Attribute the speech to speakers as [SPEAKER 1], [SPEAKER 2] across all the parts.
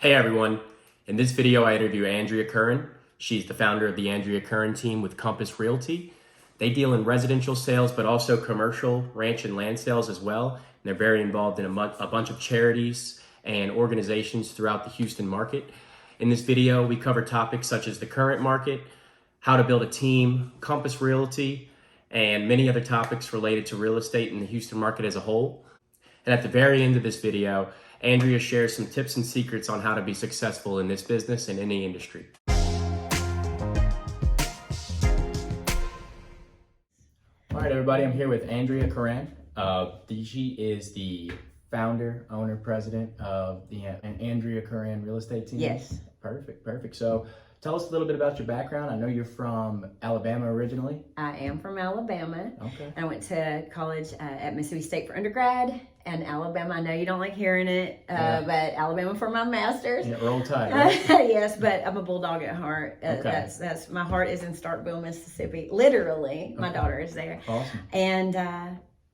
[SPEAKER 1] Hey everyone, in this video I interview Andrea Curran. She's the founder of the Andrea Curran Team with Compass Realty. They deal in residential sales but also commercial, ranch and land sales as well. And they're very involved in a bunch of charities and organizations throughout the Houston market. In this video we cover topics such as the current market, how to build a team, Compass Realty, and many other topics related to real estate in the Houston market as a whole. And at the very end of this video, Andrea shares some tips and secrets on how to be successful in this business and any industry. All right, everybody, I'm here with Andrea Curran. She is the founder, owner, president of the Andrea Curran Real Estate Team.
[SPEAKER 2] Yes.
[SPEAKER 1] Perfect. So tell us a little bit about your background. I know you're from Alabama originally.
[SPEAKER 2] I am from Alabama.
[SPEAKER 1] Okay.
[SPEAKER 2] I went to college at Mississippi State for undergrad, and Alabama, I know you don't like hearing it, but Alabama for my master's.
[SPEAKER 1] Yeah, roll tide, right?
[SPEAKER 2] Yes, but I'm a bulldog at heart.
[SPEAKER 1] Okay.
[SPEAKER 2] That's my heart is in Starkville, Mississippi. Literally, my daughter is there.
[SPEAKER 1] Awesome.
[SPEAKER 2] And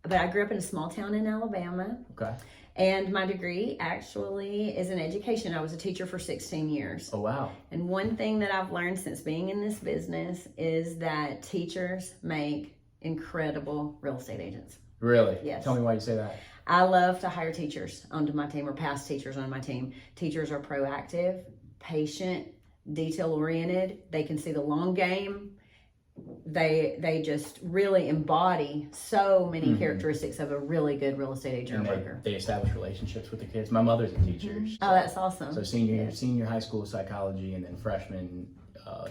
[SPEAKER 2] but I grew up in a small town in Alabama.
[SPEAKER 1] Okay.
[SPEAKER 2] And my degree actually is in education. I was a teacher for 16 years.
[SPEAKER 1] Oh, wow.
[SPEAKER 2] And one thing that I've learned since being in this business is that teachers make incredible real estate agents.
[SPEAKER 1] Really?
[SPEAKER 2] Yes.
[SPEAKER 1] Tell me why you say that.
[SPEAKER 2] I love to hire teachers onto my team or past teachers on my team. Teachers are proactive, patient, detail-oriented. They can see the long game. They just really embody so many characteristics of a really good real estate agent or broker.
[SPEAKER 1] They establish relationships with the kids. My mother's a teacher.
[SPEAKER 2] Oh, that's awesome.
[SPEAKER 1] So senior high school psychology, and then freshman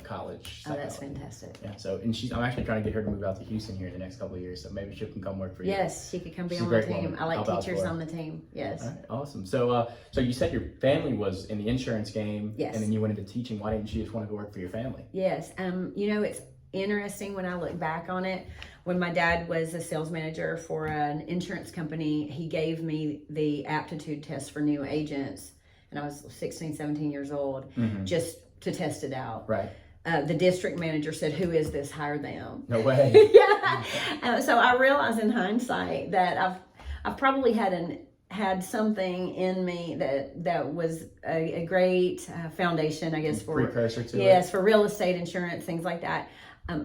[SPEAKER 1] college psychology.
[SPEAKER 2] Oh, that's fantastic.
[SPEAKER 1] Yeah. So I'm actually trying to get her to move out to Houston here in the next couple of years. So maybe she can come work for you.
[SPEAKER 2] Yes, she could come be
[SPEAKER 1] She's
[SPEAKER 2] on
[SPEAKER 1] a
[SPEAKER 2] my
[SPEAKER 1] great
[SPEAKER 2] team.
[SPEAKER 1] woman.
[SPEAKER 2] I like
[SPEAKER 1] I'll vouch
[SPEAKER 2] teachers
[SPEAKER 1] for her.
[SPEAKER 2] on the team. Yes.
[SPEAKER 1] All right, awesome. So you said your family was in the insurance game.
[SPEAKER 2] Yes.
[SPEAKER 1] And then you went into teaching. Why didn't you just want to go work for your family?
[SPEAKER 2] Yes. It's interesting when I look back on it. When my dad was a sales manager for an insurance company, he gave me the aptitude test for new agents, and I was 16, 17 years old, just to test it out.
[SPEAKER 1] Right.
[SPEAKER 2] The district manager said, "Who is this? Hire them."
[SPEAKER 1] No way.
[SPEAKER 2] Yeah. So I realized in hindsight that I've probably had something in me that was a great foundation, I guess, for
[SPEAKER 1] precursor to
[SPEAKER 2] yes, for real estate, insurance, things like that.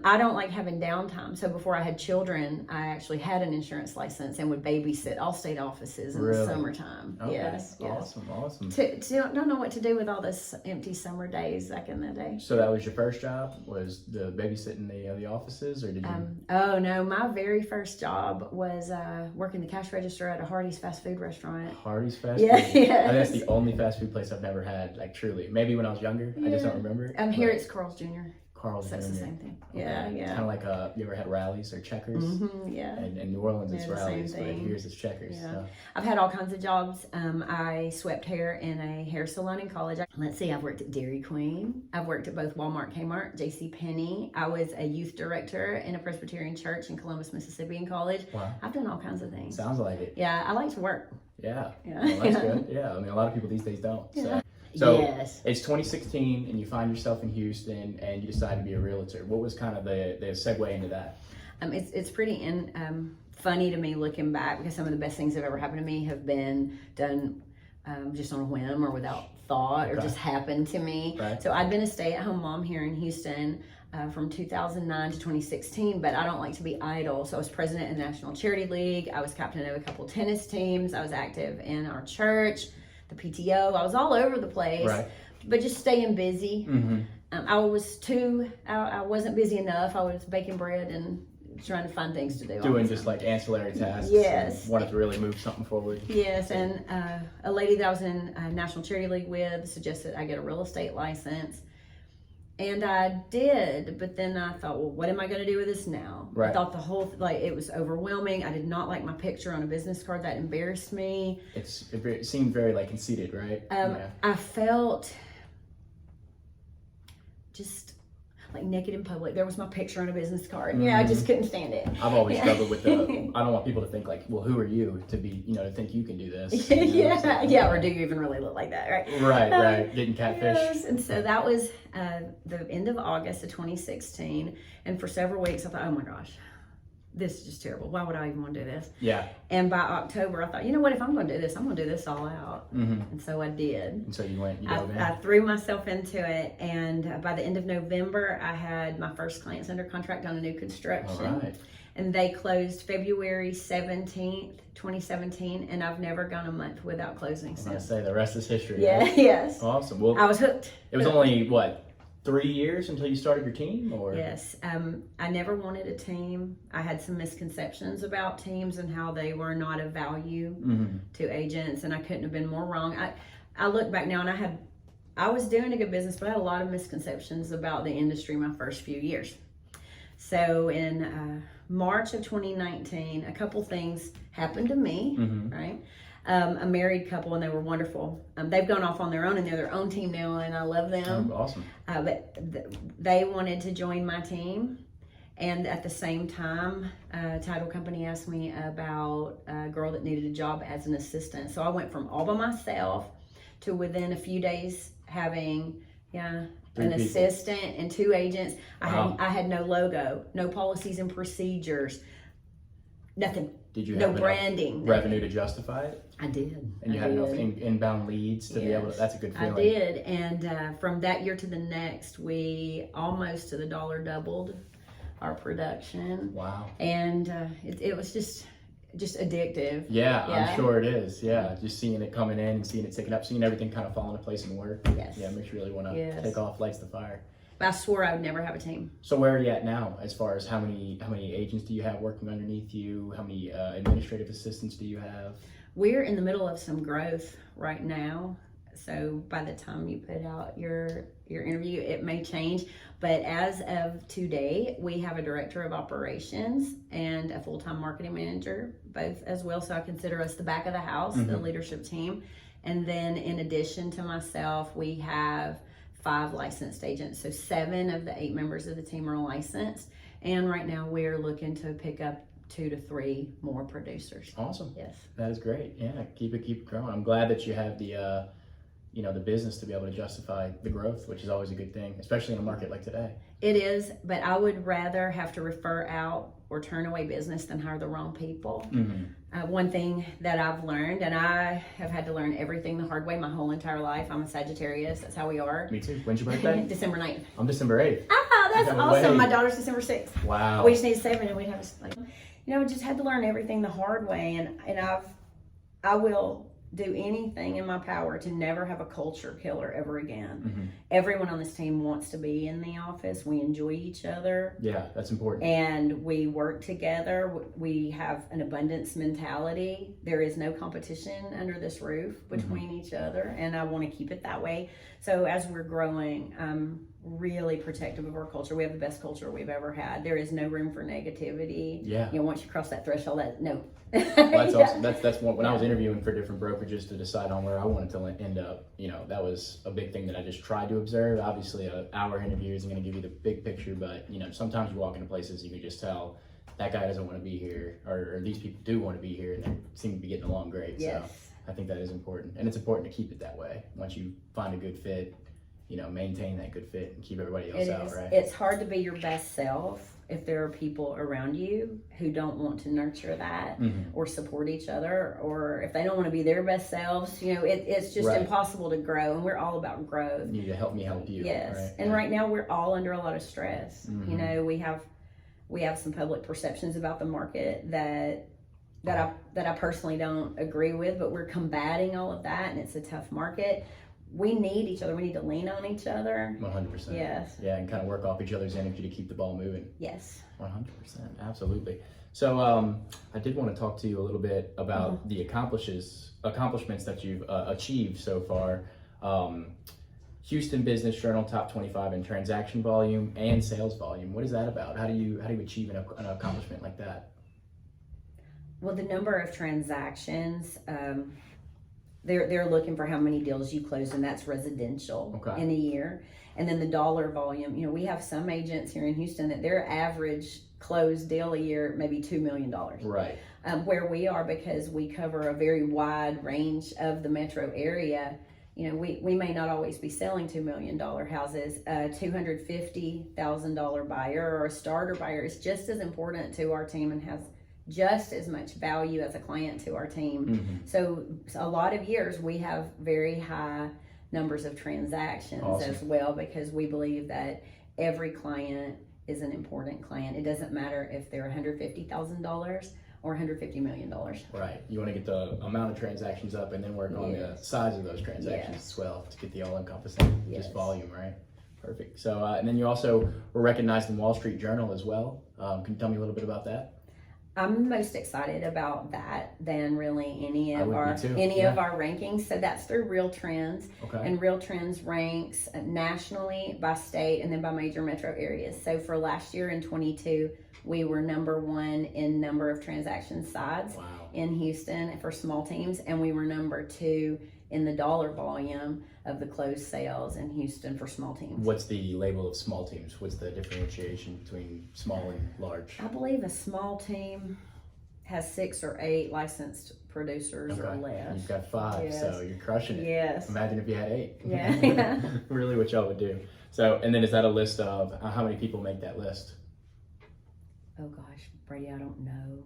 [SPEAKER 2] I don't like having downtime. So before I had children, I actually had an insurance license and would babysit all state offices in the summertime.
[SPEAKER 1] Okay.
[SPEAKER 2] Yes.
[SPEAKER 1] Awesome.
[SPEAKER 2] Don't know what to do with all this empty summer days back in the day.
[SPEAKER 1] So that was your first job? Was the babysitting the offices, or did you?
[SPEAKER 2] Oh no, my very first job was working the cash register at a Hardee's fast food restaurant.
[SPEAKER 1] Hardee's fast
[SPEAKER 2] Yeah,
[SPEAKER 1] food?
[SPEAKER 2] yes.
[SPEAKER 1] And that's the only fast food place I've never had, like truly. Maybe when I was younger, I just don't remember.
[SPEAKER 2] Here it's Carl's Jr.
[SPEAKER 1] Carl's
[SPEAKER 2] That's
[SPEAKER 1] Jr.
[SPEAKER 2] the same thing.
[SPEAKER 1] Okay.
[SPEAKER 2] Yeah.
[SPEAKER 1] It's kind of like you ever had Rallies or Checkers?
[SPEAKER 2] Yeah.
[SPEAKER 1] And in New Orleans it's
[SPEAKER 2] They're the same
[SPEAKER 1] Rallies, but
[SPEAKER 2] thing.
[SPEAKER 1] here's it's Checkers.
[SPEAKER 2] Yeah.
[SPEAKER 1] So.
[SPEAKER 2] I've had all kinds of jobs. I swept hair in a hair salon in college. Let's see, I've worked at Dairy Queen. I've worked at both Walmart, Kmart, JCPenney. I was a youth director in a Presbyterian church in Columbus, Mississippi in college.
[SPEAKER 1] Wow.
[SPEAKER 2] I've done all kinds of things.
[SPEAKER 1] Sounds like it.
[SPEAKER 2] Yeah, I like to work.
[SPEAKER 1] Yeah.
[SPEAKER 2] Yeah.
[SPEAKER 1] Well, that's good. Yeah. I mean, a lot of people these days don't.
[SPEAKER 2] Yeah.
[SPEAKER 1] So
[SPEAKER 2] Yes.
[SPEAKER 1] It's 2016 and you find yourself in Houston and you decide to be a realtor. What was kind of the segue into that?
[SPEAKER 2] It's pretty funny to me looking back, because some of the best things that have ever happened to me have been done just on a whim or without thought, or just happened to me.
[SPEAKER 1] Right.
[SPEAKER 2] So I'd been a stay-at-home mom here in Houston from 2009 to 2016, but I don't like to be idle. So I was president of the National Charity League. I was captain of a couple tennis teams. I was active in our church, the PTO. I was all over the place, but just staying busy. I wasn't busy enough. I was baking bread and trying to find things to do.
[SPEAKER 1] Doing just like ancillary tasks.
[SPEAKER 2] Yes.
[SPEAKER 1] Wanted to really move something forward.
[SPEAKER 2] Yes, and a lady that I was in a National Charity League with suggested I get a real estate license. And I did, but then I thought, well, what am I going to do with this now?
[SPEAKER 1] Right.
[SPEAKER 2] I thought it was overwhelming. I did not like my picture on a business card. That embarrassed me.
[SPEAKER 1] It seemed very like conceited, right?
[SPEAKER 2] I felt just like naked in public. There was my picture on a business card. Yeah, I just couldn't stand it.
[SPEAKER 1] I've always struggled with I don't want people to think like, well, who are you to be, to think you can do this?
[SPEAKER 2] Yeah, or do you even really look like that, right?
[SPEAKER 1] Right. Getting catfish.
[SPEAKER 2] Yes, and so that was the end of August of 2016. And for several weeks, I thought, oh my gosh, this is just terrible. Why would I even want to do this?
[SPEAKER 1] Yeah.
[SPEAKER 2] And by October, I thought, you know what? If I'm going to do this, I'm going to do this all out.
[SPEAKER 1] Mm-hmm.
[SPEAKER 2] And so I did.
[SPEAKER 1] And so you dove in.
[SPEAKER 2] I threw myself into it. And by the end of November, I had my first clients under contract on a new construction.
[SPEAKER 1] All right.
[SPEAKER 2] And they closed February 17th, 2017. And I've never gone a month without closing
[SPEAKER 1] I was gonna
[SPEAKER 2] since.
[SPEAKER 1] say the rest is history.
[SPEAKER 2] Yeah,
[SPEAKER 1] Right?
[SPEAKER 2] yes.
[SPEAKER 1] Awesome. Well,
[SPEAKER 2] I was hooked.
[SPEAKER 1] it was only, what, 3 years until you started your team? Or
[SPEAKER 2] Yes. I never wanted a team. I had some misconceptions about teams and how they were not of value
[SPEAKER 1] Mm-hmm.
[SPEAKER 2] to agents, and I couldn't have been more wrong. I look back now, and I was doing a good business, but I had a lot of misconceptions about the industry my first few years. So in March of 2019, a couple things happened to me,
[SPEAKER 1] Mm-hmm.
[SPEAKER 2] right? A married couple, and they were wonderful. They've gone off on their own, and they're their own team now, and I love them.
[SPEAKER 1] Oh, awesome.
[SPEAKER 2] But they wanted to join my team. And at the same time, a title company asked me about a girl that needed a job as an assistant. So I went from all by myself to within a few days having, an
[SPEAKER 1] people.
[SPEAKER 2] assistant and 2 agents.
[SPEAKER 1] Wow.
[SPEAKER 2] I had no logo, no policies and procedures, nothing.
[SPEAKER 1] Did you
[SPEAKER 2] No
[SPEAKER 1] have
[SPEAKER 2] branding.
[SPEAKER 1] enough revenue to justify it?
[SPEAKER 2] I did.
[SPEAKER 1] And you
[SPEAKER 2] I
[SPEAKER 1] had enough
[SPEAKER 2] did.
[SPEAKER 1] inbound leads to be able to,
[SPEAKER 2] Yes,
[SPEAKER 1] that's a good feeling.
[SPEAKER 2] I did. And from that year to the next, we almost to the dollar doubled our production.
[SPEAKER 1] Wow.
[SPEAKER 2] And it was just addictive.
[SPEAKER 1] Yeah,
[SPEAKER 2] Yeah.
[SPEAKER 1] I'm sure it is. Yeah, just seeing it coming in and seeing it ticking up, seeing everything kind of fall into place and work.
[SPEAKER 2] Yes.
[SPEAKER 1] Yeah, makes you really want to
[SPEAKER 2] Yes.
[SPEAKER 1] take off, lights the fire.
[SPEAKER 2] But I swore I would never have a team.
[SPEAKER 1] So where are you at now as far as how many agents do you have working underneath you? How many administrative assistants do you have?
[SPEAKER 2] We're in the middle of some growth right now. So by the time you put out your interview, it may change. But as of today, we have a director of operations and a full-time marketing manager, both as well. So I consider us the back of the house, the leadership team. And then in addition to myself, we have 5 licensed agents. So 7 of the 8 members of the team are licensed. And right now we're looking to pick up 2 to 3 more producers.
[SPEAKER 1] Awesome.
[SPEAKER 2] Yes.
[SPEAKER 1] That is great. Yeah, keep it growing. I'm glad that you have the the business to be able to justify the growth, which is always a good thing, especially in a market like today.
[SPEAKER 2] It is, but I would rather have to refer out or turn away business than hire the wrong people.
[SPEAKER 1] Mm-hmm.
[SPEAKER 2] One thing that I've learned, and I have had to learn everything the hard way my whole entire life. I'm a Sagittarius. That's how we are.
[SPEAKER 1] Me too. When's your birthday?
[SPEAKER 2] December 9th.
[SPEAKER 1] I'm December 8th.
[SPEAKER 2] Oh, that's
[SPEAKER 1] No
[SPEAKER 2] awesome.
[SPEAKER 1] way.
[SPEAKER 2] My daughter's December 6th.
[SPEAKER 1] Wow.
[SPEAKER 2] We just need 7 and we'd have just had to learn everything the hard way. And I will do anything in my power to never have a culture killer ever again.
[SPEAKER 1] Mm-hmm.
[SPEAKER 2] Everyone on this team wants to be in the office. We enjoy each other.
[SPEAKER 1] Yeah, that's important.
[SPEAKER 2] And we work together. We have an abundance mentality. There is no competition under this roof between each other, and I want to keep it that way. So as we're growing, I'm really protective of our culture. We have the best culture we've ever had. There is no room for negativity.
[SPEAKER 1] Yeah.
[SPEAKER 2] Once you cross that threshold, no.
[SPEAKER 1] Well, that's awesome. That's one. When I was interviewing for different brokerages to decide on where I wanted to end up, that was a big thing that I just tried to observe. Obviously, an hour interview isn't going to give you the big picture, but sometimes you walk into places you can just tell that guy doesn't want to be here, or these people do want to be here, and they seem to be getting along great.
[SPEAKER 2] Yes.
[SPEAKER 1] So I think that is important, and it's important to keep it that way. Once you find a good fit, maintain that good fit and keep everybody else out, right?
[SPEAKER 2] It's hard to be your best self if there are people around you who don't want to nurture that or support each other, or if they don't want to be their best selves. It's just impossible to grow, and we're all about growth.
[SPEAKER 1] You need to help me help you.
[SPEAKER 2] Yes.
[SPEAKER 1] Right?
[SPEAKER 2] And right now we're all under a lot of stress. We have some public perceptions about the market that I personally don't agree with, but we're combating all of that, and it's a tough market. We need each other. We need to lean on each other.
[SPEAKER 1] 100%.
[SPEAKER 2] Yes.
[SPEAKER 1] Yeah, and kind of work off each other's energy to keep the ball moving.
[SPEAKER 2] Yes.
[SPEAKER 1] 100%. Absolutely. So I did want to talk to you a little bit about the accomplishments that you've achieved so far. Houston Business Journal top 25 in transaction volume and sales volume. What is that about? How do you achieve an accomplishment like that?
[SPEAKER 2] Well, the number of transactions, they're looking for how many deals you close, and that's residential in a year. And then the dollar volume, we have some agents here in Houston that their average closed deal a year, maybe $2 million.
[SPEAKER 1] Right.
[SPEAKER 2] Where we are, because we cover a very wide range of the metro area, we may not always be selling $2 million houses. A $250,000 buyer or a starter buyer is just as important to our team and has just as much value as a client to our team.
[SPEAKER 1] Mm-hmm.
[SPEAKER 2] So a lot of years we have very high numbers of transactions as well, because we believe that every client is an important client. It doesn't matter if they're $150,000 or $150 million.
[SPEAKER 1] Right. You want to get the amount of transactions up and then work on the size of those transactions as well to get the all-encompassing just volume, right? Perfect. So, and then you also were recognized in Wall Street Journal as well. Can you tell me a little bit about that?
[SPEAKER 2] I'm most excited about that than really any of our rankings. So that's through RealTrends, and RealTrends ranks nationally by state and then by major metro areas. So for last year in 22, we were number 1 in number of transaction sides in Houston for small teams, and we were number 2 in the dollar volume of the closed sales in Houston for small teams.
[SPEAKER 1] What's the label of small teams? What's the differentiation between small and large?
[SPEAKER 2] I believe a small team has 6 or 8 licensed producers or less.
[SPEAKER 1] You've got 5, so you're crushing it.
[SPEAKER 2] Yes.
[SPEAKER 1] Imagine if you had 8.
[SPEAKER 2] Yeah.
[SPEAKER 1] Really what y'all would do. So, and then is that a list of how many people make that list?
[SPEAKER 2] Oh gosh, Brady, I don't know.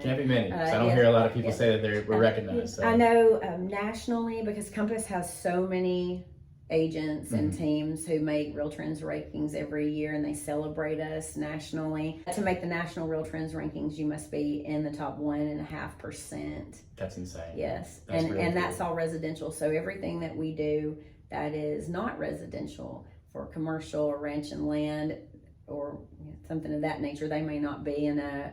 [SPEAKER 1] Can't be many. I don't hear a lot of people say that they were recognized. So.
[SPEAKER 2] I know nationally, because Compass has so many agents and teams who make RealTrends rankings every year, and they celebrate us nationally. To make the national RealTrends rankings, you must be in the top 1.5%.
[SPEAKER 1] That's insane.
[SPEAKER 2] Yes,
[SPEAKER 1] that's really cool.
[SPEAKER 2] that's all residential. So everything that we do that is not residential, for commercial or ranch and land or something of that nature, they may not be in a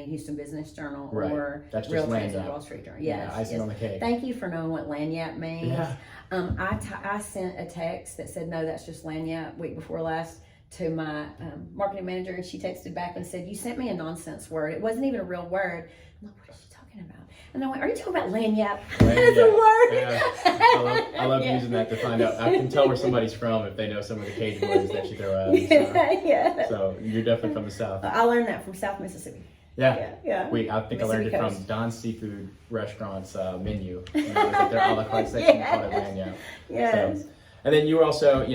[SPEAKER 2] Houston Business Journal or RealTrends or Wall Street Journal. Yes,
[SPEAKER 1] icing on the cake.
[SPEAKER 2] Thank you for knowing what lanyap means.
[SPEAKER 1] Yeah.
[SPEAKER 2] I sent a text that said, no, that's just lanyap, week before last, to my marketing manager, and she texted back and said, you sent me a nonsense word. It wasn't even a real word. I'm like, what is she talking about? And I went, are you talking about lanyap? It's a word.
[SPEAKER 1] Yeah. I love using that to find out. I can tell where somebody's from if they know some of the Cajun words that you throw out. So you're definitely from the South.
[SPEAKER 2] I learned that from South Mississippi.
[SPEAKER 1] Yeah. I think I learned it from Don's Seafood Restaurant's menu. It was like their a la carte section called it lanyap.
[SPEAKER 2] Yes.
[SPEAKER 1] So, and then you were also,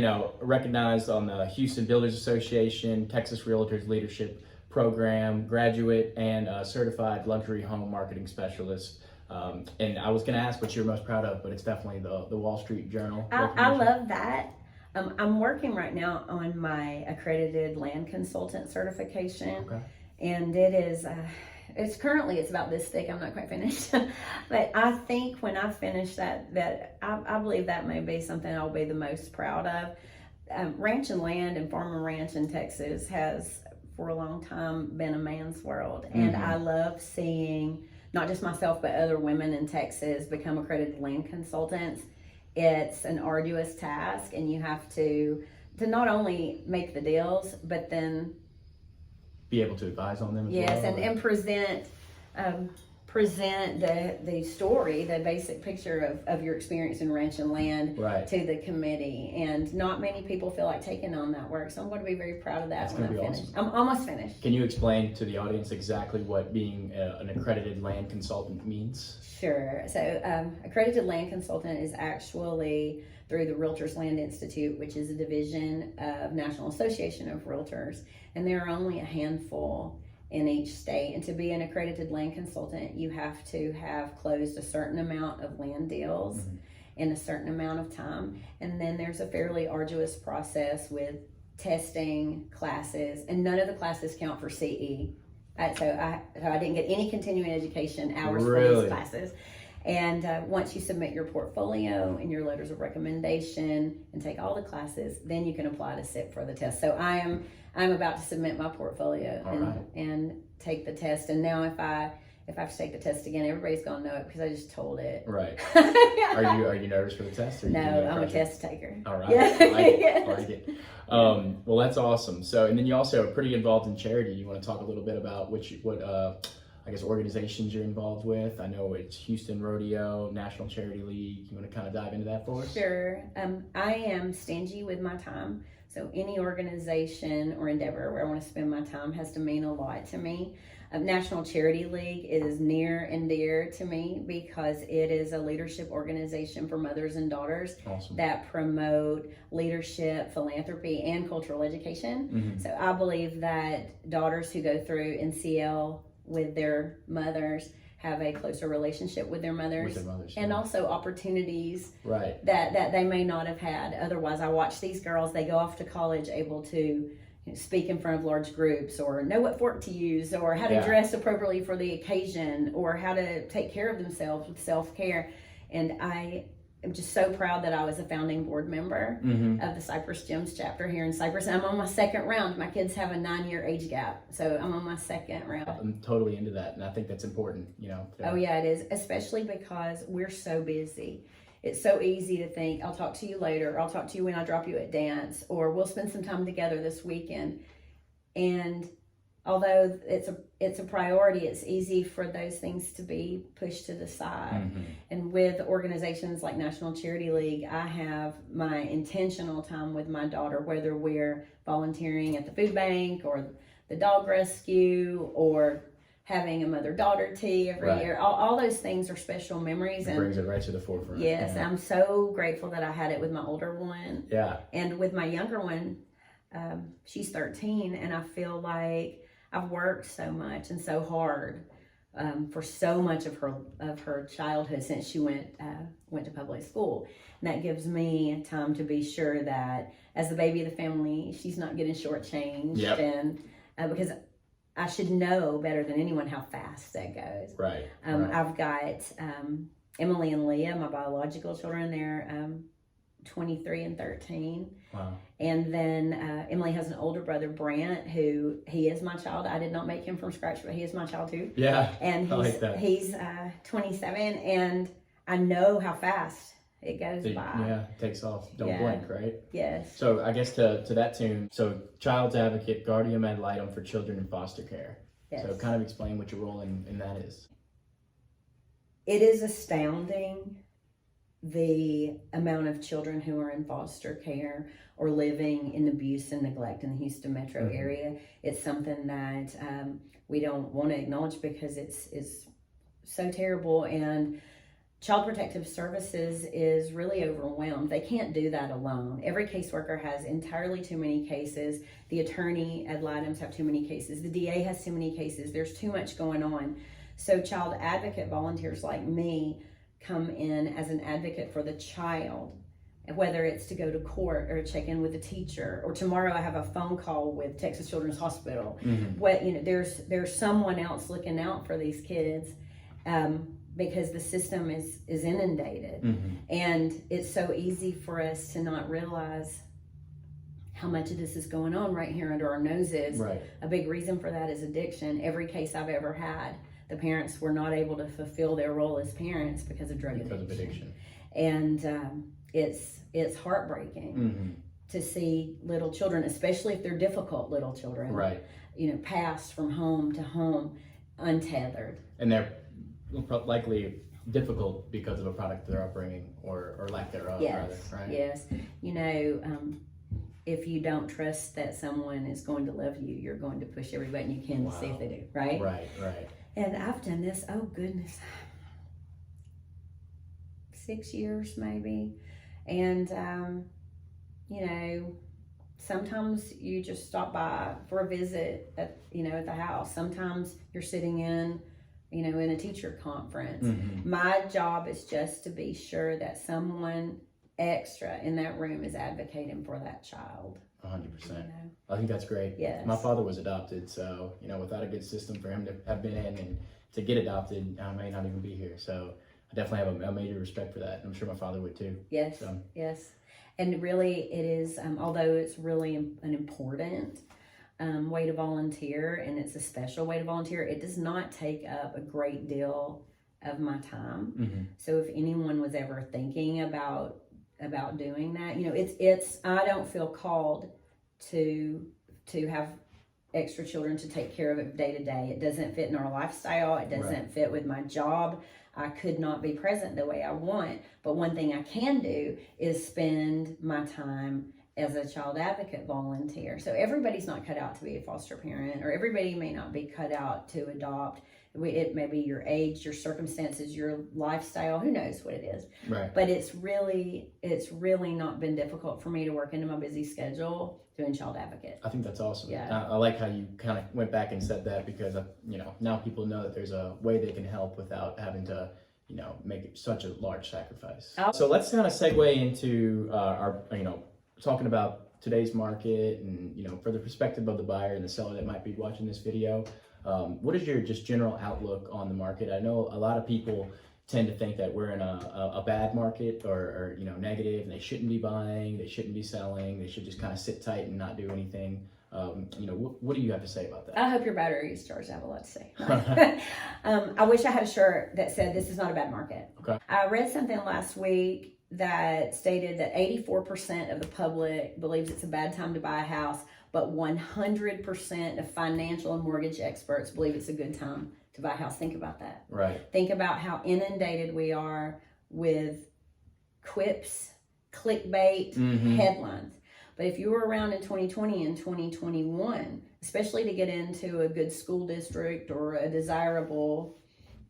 [SPEAKER 1] recognized on the Houston Builders Association, Texas Realtors Leadership Program, graduate and certified luxury home marketing specialist. And I was going to ask what you're most proud of, but it's definitely the Wall Street Journal.
[SPEAKER 2] I love that. I'm working right now on my accredited land consultant certification. And it is, it's about this thick. I'm not quite finished. But I think when I finish that I believe that may be something I'll be the most proud of. Ranch and land and farm and ranch in Texas has for a long time been a man's world. And I love seeing not just myself, but other women in Texas become accredited land consultants. It's an arduous task, and you have to not only make the deals, but then
[SPEAKER 1] be able to advise on them as well.
[SPEAKER 2] And present the story, the basic picture of your experience in ranch and land to the committee. And not many people feel like taking on that work, so I'm going to be very proud of that when I'm finished. Awesome. I'm almost finished.
[SPEAKER 1] Can you explain to the audience exactly what being an accredited land consultant means?
[SPEAKER 2] Sure. So accredited land consultant is actually through the Realtors Land Institute, which is a division of National Association of Realtors, and there are only a handful in each state. And to be an accredited land consultant, you have to have closed a certain amount of land deals in a certain amount of time. And then there's a fairly arduous process with testing, classes, and none of the classes count for CE. So I didn't get any continuing education hours for these classes. And once you submit your portfolio and your letters of recommendation and take all the classes, then you can apply to sit for the test. So I'm about to submit my portfolio and take the test. And now if I have to take the test again, everybody's gonna know it because I just told it.
[SPEAKER 1] Right. Are you nervous for the test?
[SPEAKER 2] No, I'm a test taker.
[SPEAKER 1] All right. I like it. Well, that's awesome. So, and then you also are pretty involved in charity. You want to talk a little bit about what organizations you're involved with? I know it's Houston Rodeo, National Charity League. You want to kind of dive into that for us?
[SPEAKER 2] Sure. I am stingy with my time. So any organization or endeavor where I want to spend my time has to mean a lot to me. National Charity League is near and dear to me because it is a leadership organization for mothers and daughters that promote leadership, philanthropy, and cultural education. So I believe that daughters who go through NCL with their mothers have a closer relationship with their mothers, and also opportunities that they may not have had otherwise. I watch these girls, they go off to college able to speak in front of large groups, or know what fork to use, or how to dress appropriately for the occasion, or how to take care of themselves with self-care. And I am just so proud that I was a founding board member of the Cypress Gems chapter here in Cypress. I'm on my second round. My kids have a 9-year age gap, so I'm on my second round.
[SPEAKER 1] I'm totally into that, and I think that's important,
[SPEAKER 2] Oh yeah, it is, especially because we're so busy. It's so easy to think, I'll talk to you later, or I'll talk to you when I drop you at dance, or we'll spend some time together this weekend. And although it's a priority, it's easy for those things to be pushed to the side. And with organizations like National Charity League, I have my intentional time with my daughter, whether we're volunteering at the food bank or the dog rescue, or having a mother-daughter tea every year. All those things are special memories.
[SPEAKER 1] It brings it right to the forefront.
[SPEAKER 2] Yes, I'm so grateful that I had it with my older one.
[SPEAKER 1] Yeah.
[SPEAKER 2] And with my younger one, she's 13, and I feel like I've worked so much and so hard for so much of her childhood since she went to public school. And that gives me time to be sure that as the baby of the family, she's not getting shortchanged. And because I should know better than anyone how fast that goes. I've got Emily and Leah, my biological children. They're 23 and 13.
[SPEAKER 1] Wow. And
[SPEAKER 2] then Emily has an older brother, Brant, who he is my child. I did not make him from scratch, but he is my child too.
[SPEAKER 1] Yeah.
[SPEAKER 2] And he's 27, and I know how fast it goes by.
[SPEAKER 1] Yeah, it takes off. Don't blink, right?
[SPEAKER 2] Yes.
[SPEAKER 1] So I guess to that tune, so child's advocate, guardian ad litem for children in foster care.
[SPEAKER 2] Yes.
[SPEAKER 1] So kind of explain what your role in that is.
[SPEAKER 2] It is astounding the amount of children who are in foster care or living in abuse and neglect in the Houston metro area. It's something that we don't want to acknowledge because it's so terrible, and Child Protective Services is really overwhelmed. They can't do that alone. Every caseworker has entirely too many cases. The attorney ad litems have too many cases. The DA has too many cases. There's too much going on. So child advocate volunteers like me come in as an advocate for the child, whether it's to go to court or check in with the teacher, or tomorrow I have a phone call with Texas Children's Hospital. There's someone else looking out for these kids. Because the system is inundated. And it's so easy for us to not realize how much of this is going on right here under our noses. A big reason for that is addiction. Every case I've ever had, the parents were not able to fulfill their role as parents because of drug addiction. And it's heartbreaking to see little children, especially if they're difficult little children, passed from home to home untethered.
[SPEAKER 1] And they're likely difficult because of a product of their upbringing or lack thereof.
[SPEAKER 2] Yes. Yes. If you don't trust that someone is going to love you, you're going to push every button you can to see if they do. Right. And I've done this, oh goodness, 6 years maybe. And sometimes you just stop by for a visit at the house. Sometimes you're sitting in a teacher conference. My job is just to be sure that someone extra in that room is advocating for that child.
[SPEAKER 1] 100%. I think that's great.
[SPEAKER 2] Yes.
[SPEAKER 1] My father was adopted, so without a good system for him to have been in and to get adopted, I may not even be here. So I definitely have a major respect for that. I'm sure my father would too.
[SPEAKER 2] Yes. Yes. And really, it is, although it's really an important way to volunteer, and it's a special way to volunteer, it does not take up a great deal of my time. So if anyone was ever thinking about doing that, it's I don't feel called to have extra children to take care of it day to day. It doesn't fit in our lifestyle. It doesn't fit with my job. I could not be present the way I want. But one thing I can do is spend my time as a child advocate volunteer. So everybody's not cut out to be a foster parent, or everybody may not be cut out to adopt. It may be your age, your circumstances, your lifestyle, who knows what it is.
[SPEAKER 1] Right.
[SPEAKER 2] But it's really not been difficult for me to work into my busy schedule doing child advocate.
[SPEAKER 1] I think that's awesome.
[SPEAKER 2] Yeah.
[SPEAKER 1] I like how you kind of went back and said that, because now people know that there's a way they can help without having to make it such a large sacrifice. So let's kind of segue into our talking about today's market, and for the perspective of the buyer and the seller that might be watching this video. What is your just general outlook on the market? I know a lot of people tend to think that we're in a bad market, or negative, and they shouldn't be buying, they shouldn't be selling, they should just kind of sit tight and not do anything. What do you have to say about that?
[SPEAKER 2] I hope your battery is charged. I have a lot to say. I wish I had a shirt that said this is not a bad market.
[SPEAKER 1] Okay.
[SPEAKER 2] I read something last week that stated that 84% of the public believes it's a bad time to buy a house, but 100% of financial and mortgage experts believe it's a good time to buy a house. Think about that.
[SPEAKER 1] Right.
[SPEAKER 2] Think about how inundated we are with quips, clickbait, headlines. But if you were around in 2020 and 2021, especially to get into a good school district or a desirable,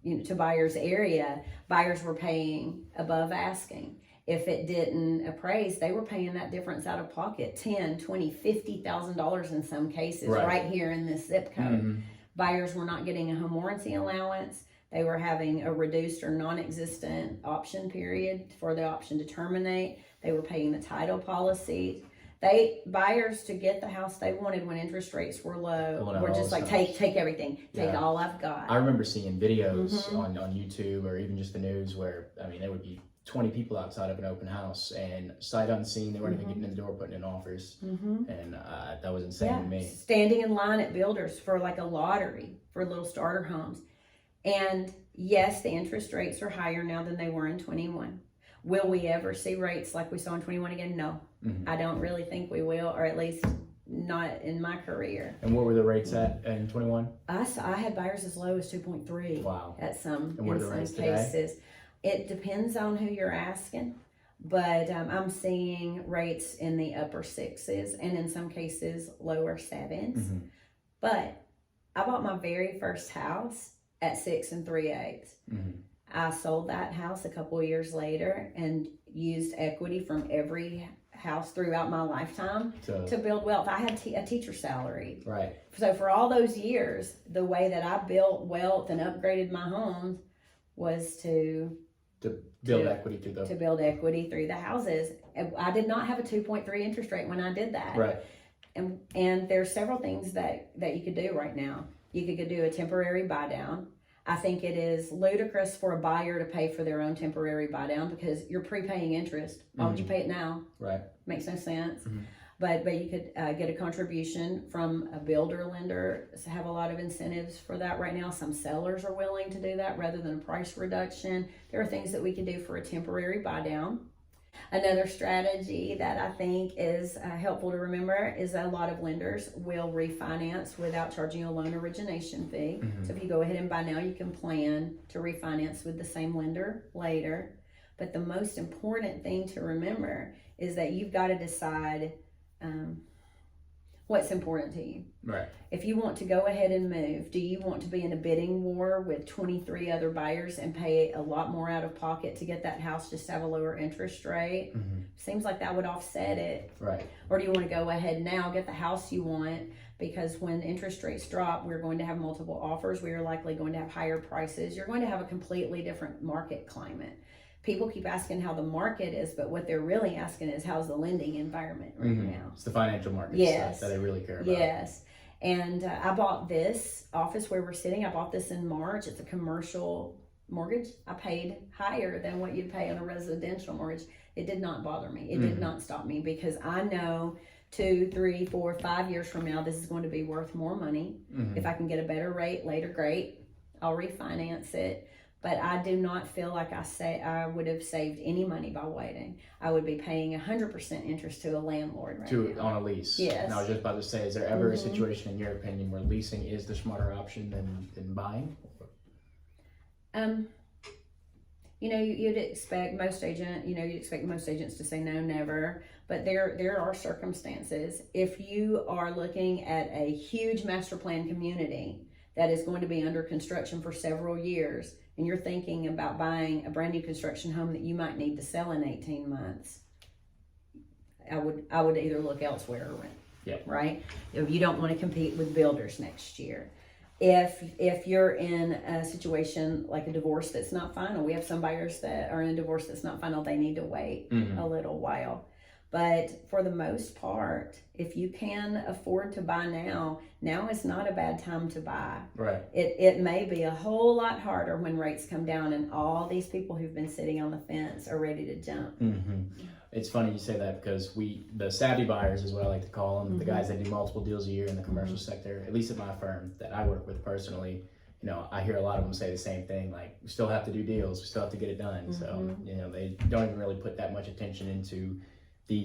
[SPEAKER 2] to buyers area, buyers were paying above asking. If it didn't appraise, they were paying that difference out of pocket, $10,000, $20,000, $50,000 in some cases, right here in this zip code. Buyers were not getting a home warranty allowance. They were having a reduced or non-existent option period for the option to terminate. They were paying the title policy. Buyers, to get the house they wanted when interest rates were low, were just like, take everything, take all I've got.
[SPEAKER 1] I remember seeing videos on YouTube, or even just the news, where there would be 20 people outside of an open house, and sight unseen, they weren't even getting in the door putting in offers. And that was insane to me. Standing
[SPEAKER 2] in line at builders for like a lottery for little starter homes. And yes, the interest rates are higher now than they were in 21. Will we ever see rates like we saw in 21 again? No. I don't really think we will, or at least not in my career.
[SPEAKER 1] And what were the rates at in 21?
[SPEAKER 2] I had buyers as low as 2.3.
[SPEAKER 1] Wow.
[SPEAKER 2] At some,
[SPEAKER 1] and what are the rates
[SPEAKER 2] cases. Today? It depends on who you're asking, but I'm seeing rates in the upper 6s, and in some cases lower 7s. But I bought my very first house at 6 3/8. I sold that house a couple of years later and used equity from every house throughout my lifetime to build wealth. I had a teacher salary.
[SPEAKER 1] Right.
[SPEAKER 2] So for all those years, the way that I built wealth and upgraded my homes was to
[SPEAKER 1] build equity
[SPEAKER 2] through the houses. I did not have a 2.3 interest rate when I did that.
[SPEAKER 1] Right.
[SPEAKER 2] And there's several things that you could do right now. You could do a temporary buy down. I think it is ludicrous for a buyer to pay for their own temporary buy down, because you're prepaying interest. Why would you pay it now?
[SPEAKER 1] Right.
[SPEAKER 2] Makes no sense. But you could get a contribution from a builder lender. Have a lot of incentives for that right now. Some sellers are willing to do that rather than a price reduction. There are things that we can do for a temporary buy down. Another strategy that I think is helpful to remember is a lot of lenders will refinance without charging a loan origination fee. So if you go ahead and buy now, you can plan to refinance with the same lender later. But the most important thing to remember is that you've got to decide what's important to you.
[SPEAKER 1] Right.
[SPEAKER 2] If you want to go ahead and move, do you want to be in a bidding war with 23 other buyers and pay a lot more out of pocket to get that house just to have a lower interest rate? Seems like that would offset it.
[SPEAKER 1] Right.
[SPEAKER 2] Or do you want to go ahead now, get the house you want, because when interest rates drop, we're going to have multiple offers. We are likely going to have higher prices. You're going to have a completely different market climate. People keep asking how the market is, but what they're really asking is how's the lending environment right now.
[SPEAKER 1] It's the financial markets that they really care about.
[SPEAKER 2] Yes. And I bought this office where we're sitting. I bought this in March. It's a commercial mortgage. I paid higher than what you'd pay on a residential mortgage. It did not bother me. It did not stop me, because I know 2, 3, 4, 5 years from now, this is going to be worth more money. If I can get a better rate later, great. I'll refinance it. But I do not feel like I would have saved any money by waiting. I would be paying 100% interest to a landlord now.
[SPEAKER 1] On a lease.
[SPEAKER 2] Yes.
[SPEAKER 1] And I was just about to say, is there ever a situation, in your opinion, where leasing is the smarter option than buying?
[SPEAKER 2] you'd expect most agents to say no, never. But there are circumstances. If you are looking at a huge master plan community that is going to be under construction for several years, and you're thinking about buying a brand new construction home that you might need to sell in 18 months, I would either look elsewhere or rent.
[SPEAKER 1] Yep.
[SPEAKER 2] Right? If you don't want to compete with builders next year. If you're in a situation like a divorce that's not final, we have some buyers that are in a divorce that's not final, they need to wait a little while. But for the most part, if you can afford to buy now is not a bad time to buy.
[SPEAKER 1] Right.
[SPEAKER 2] It may be a whole lot harder when rates come down and all these people who've been sitting on the fence are ready to jump.
[SPEAKER 1] It's funny you say that, because the savvy buyers, is what I like to call them, the guys that do multiple deals a year in the commercial sector, at least at my firm that I work with personally, I hear a lot of them say the same thing, like, we still have to do deals, we still have to get it done. So, they don't even really put that much attention into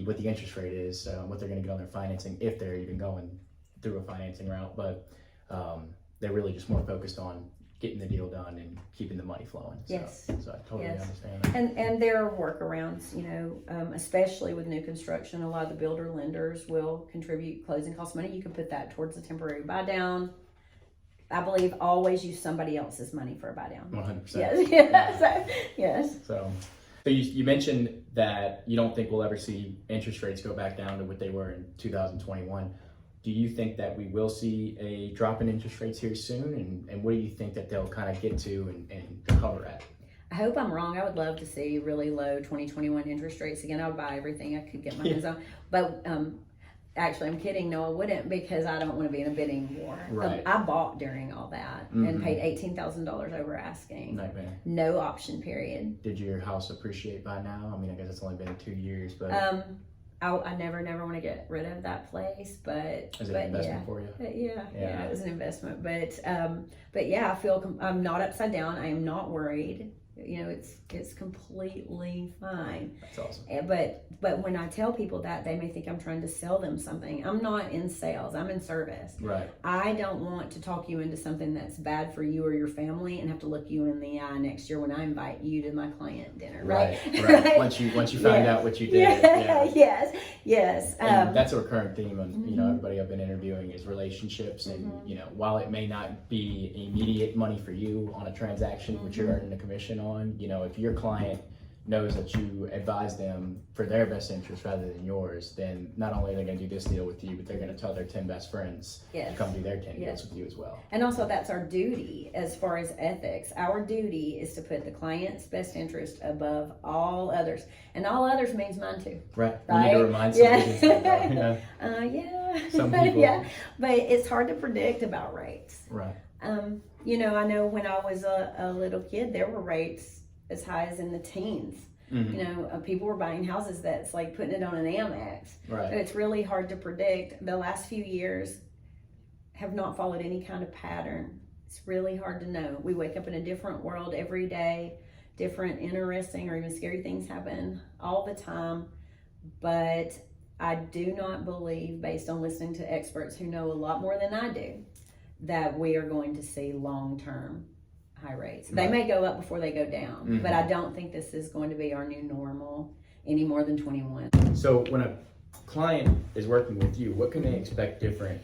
[SPEAKER 1] what the interest rate is, what they're going to get on their financing, if they're even going through a financing route. But they're really just more focused on getting the deal done and keeping the money flowing.
[SPEAKER 2] Yes.
[SPEAKER 1] So I totally understand that.
[SPEAKER 2] And there are workarounds, especially with new construction. A lot of the builder lenders will contribute closing cost money. You can put that towards a temporary buy down. I believe always use somebody else's money for a buy down.
[SPEAKER 1] 100%.
[SPEAKER 2] Yes.
[SPEAKER 1] So you mentioned that you don't think we'll ever see interest rates go back down to what they were in 2021. Do you think that we will see a drop in interest rates here soon? And what do you think that they'll kind of get to and hover at?
[SPEAKER 2] I hope I'm wrong. I would love to see really low 2021 interest rates again. I would buy everything I could get my hands on. But actually, I'm kidding. No, I wouldn't, because I don't want to be in a bidding war.
[SPEAKER 1] Right.
[SPEAKER 2] I bought during all that and paid $18,000 over asking.
[SPEAKER 1] Nightmare.
[SPEAKER 2] No option period.
[SPEAKER 1] Did your house appreciate by now? I mean, I guess it's only been 2 years, but
[SPEAKER 2] I never want to get rid of that place, but
[SPEAKER 1] is it an investment for you?
[SPEAKER 2] Yeah, it was an investment, but yeah, I feel I'm not upside down. I am not worried. It's completely fine.
[SPEAKER 1] That's awesome.
[SPEAKER 2] But when I tell people that, they may think I'm trying to sell them something. I'm not in sales. I'm in service.
[SPEAKER 1] Right.
[SPEAKER 2] I don't want to talk you into something that's bad for you or your family and have to look you in the eye next year when I invite you to my client dinner. Right.
[SPEAKER 1] Right. Once you find out what you did.
[SPEAKER 2] Yes.
[SPEAKER 1] And that's a recurrent theme on everybody I've been interviewing is relationships, and while it may not be immediate money for you on a transaction which you're earning a commission on, if your client knows that you advise them for their best interest rather than yours, then not only are they going to do this deal with you, but they're going to tell their 10 best friends to come do their 10 deals with you as well.
[SPEAKER 2] And also, that's our duty as far as ethics. Our duty is to put the client's best interest above all others, and all others means mine too.
[SPEAKER 1] Right. You need to remind some agents that. Some people.
[SPEAKER 2] Yeah, but it's hard to predict about rates.
[SPEAKER 1] Right.
[SPEAKER 2] I know when I was a little kid, there were rates as high as in the teens. People were buying houses that's like putting it on an Amex.
[SPEAKER 1] Right.
[SPEAKER 2] So it's really hard to predict. The last few years have not followed any kind of pattern. It's really hard to know. We wake up in a different world every day. Different interesting or even scary things happen all the time. But I do not believe, based on listening to experts who know a lot more than I do, that we are going to see long-term high rates. They may go up before they go down, but I don't think this is going to be our new normal any more than 21.
[SPEAKER 1] So when a client is working with you, what can they expect different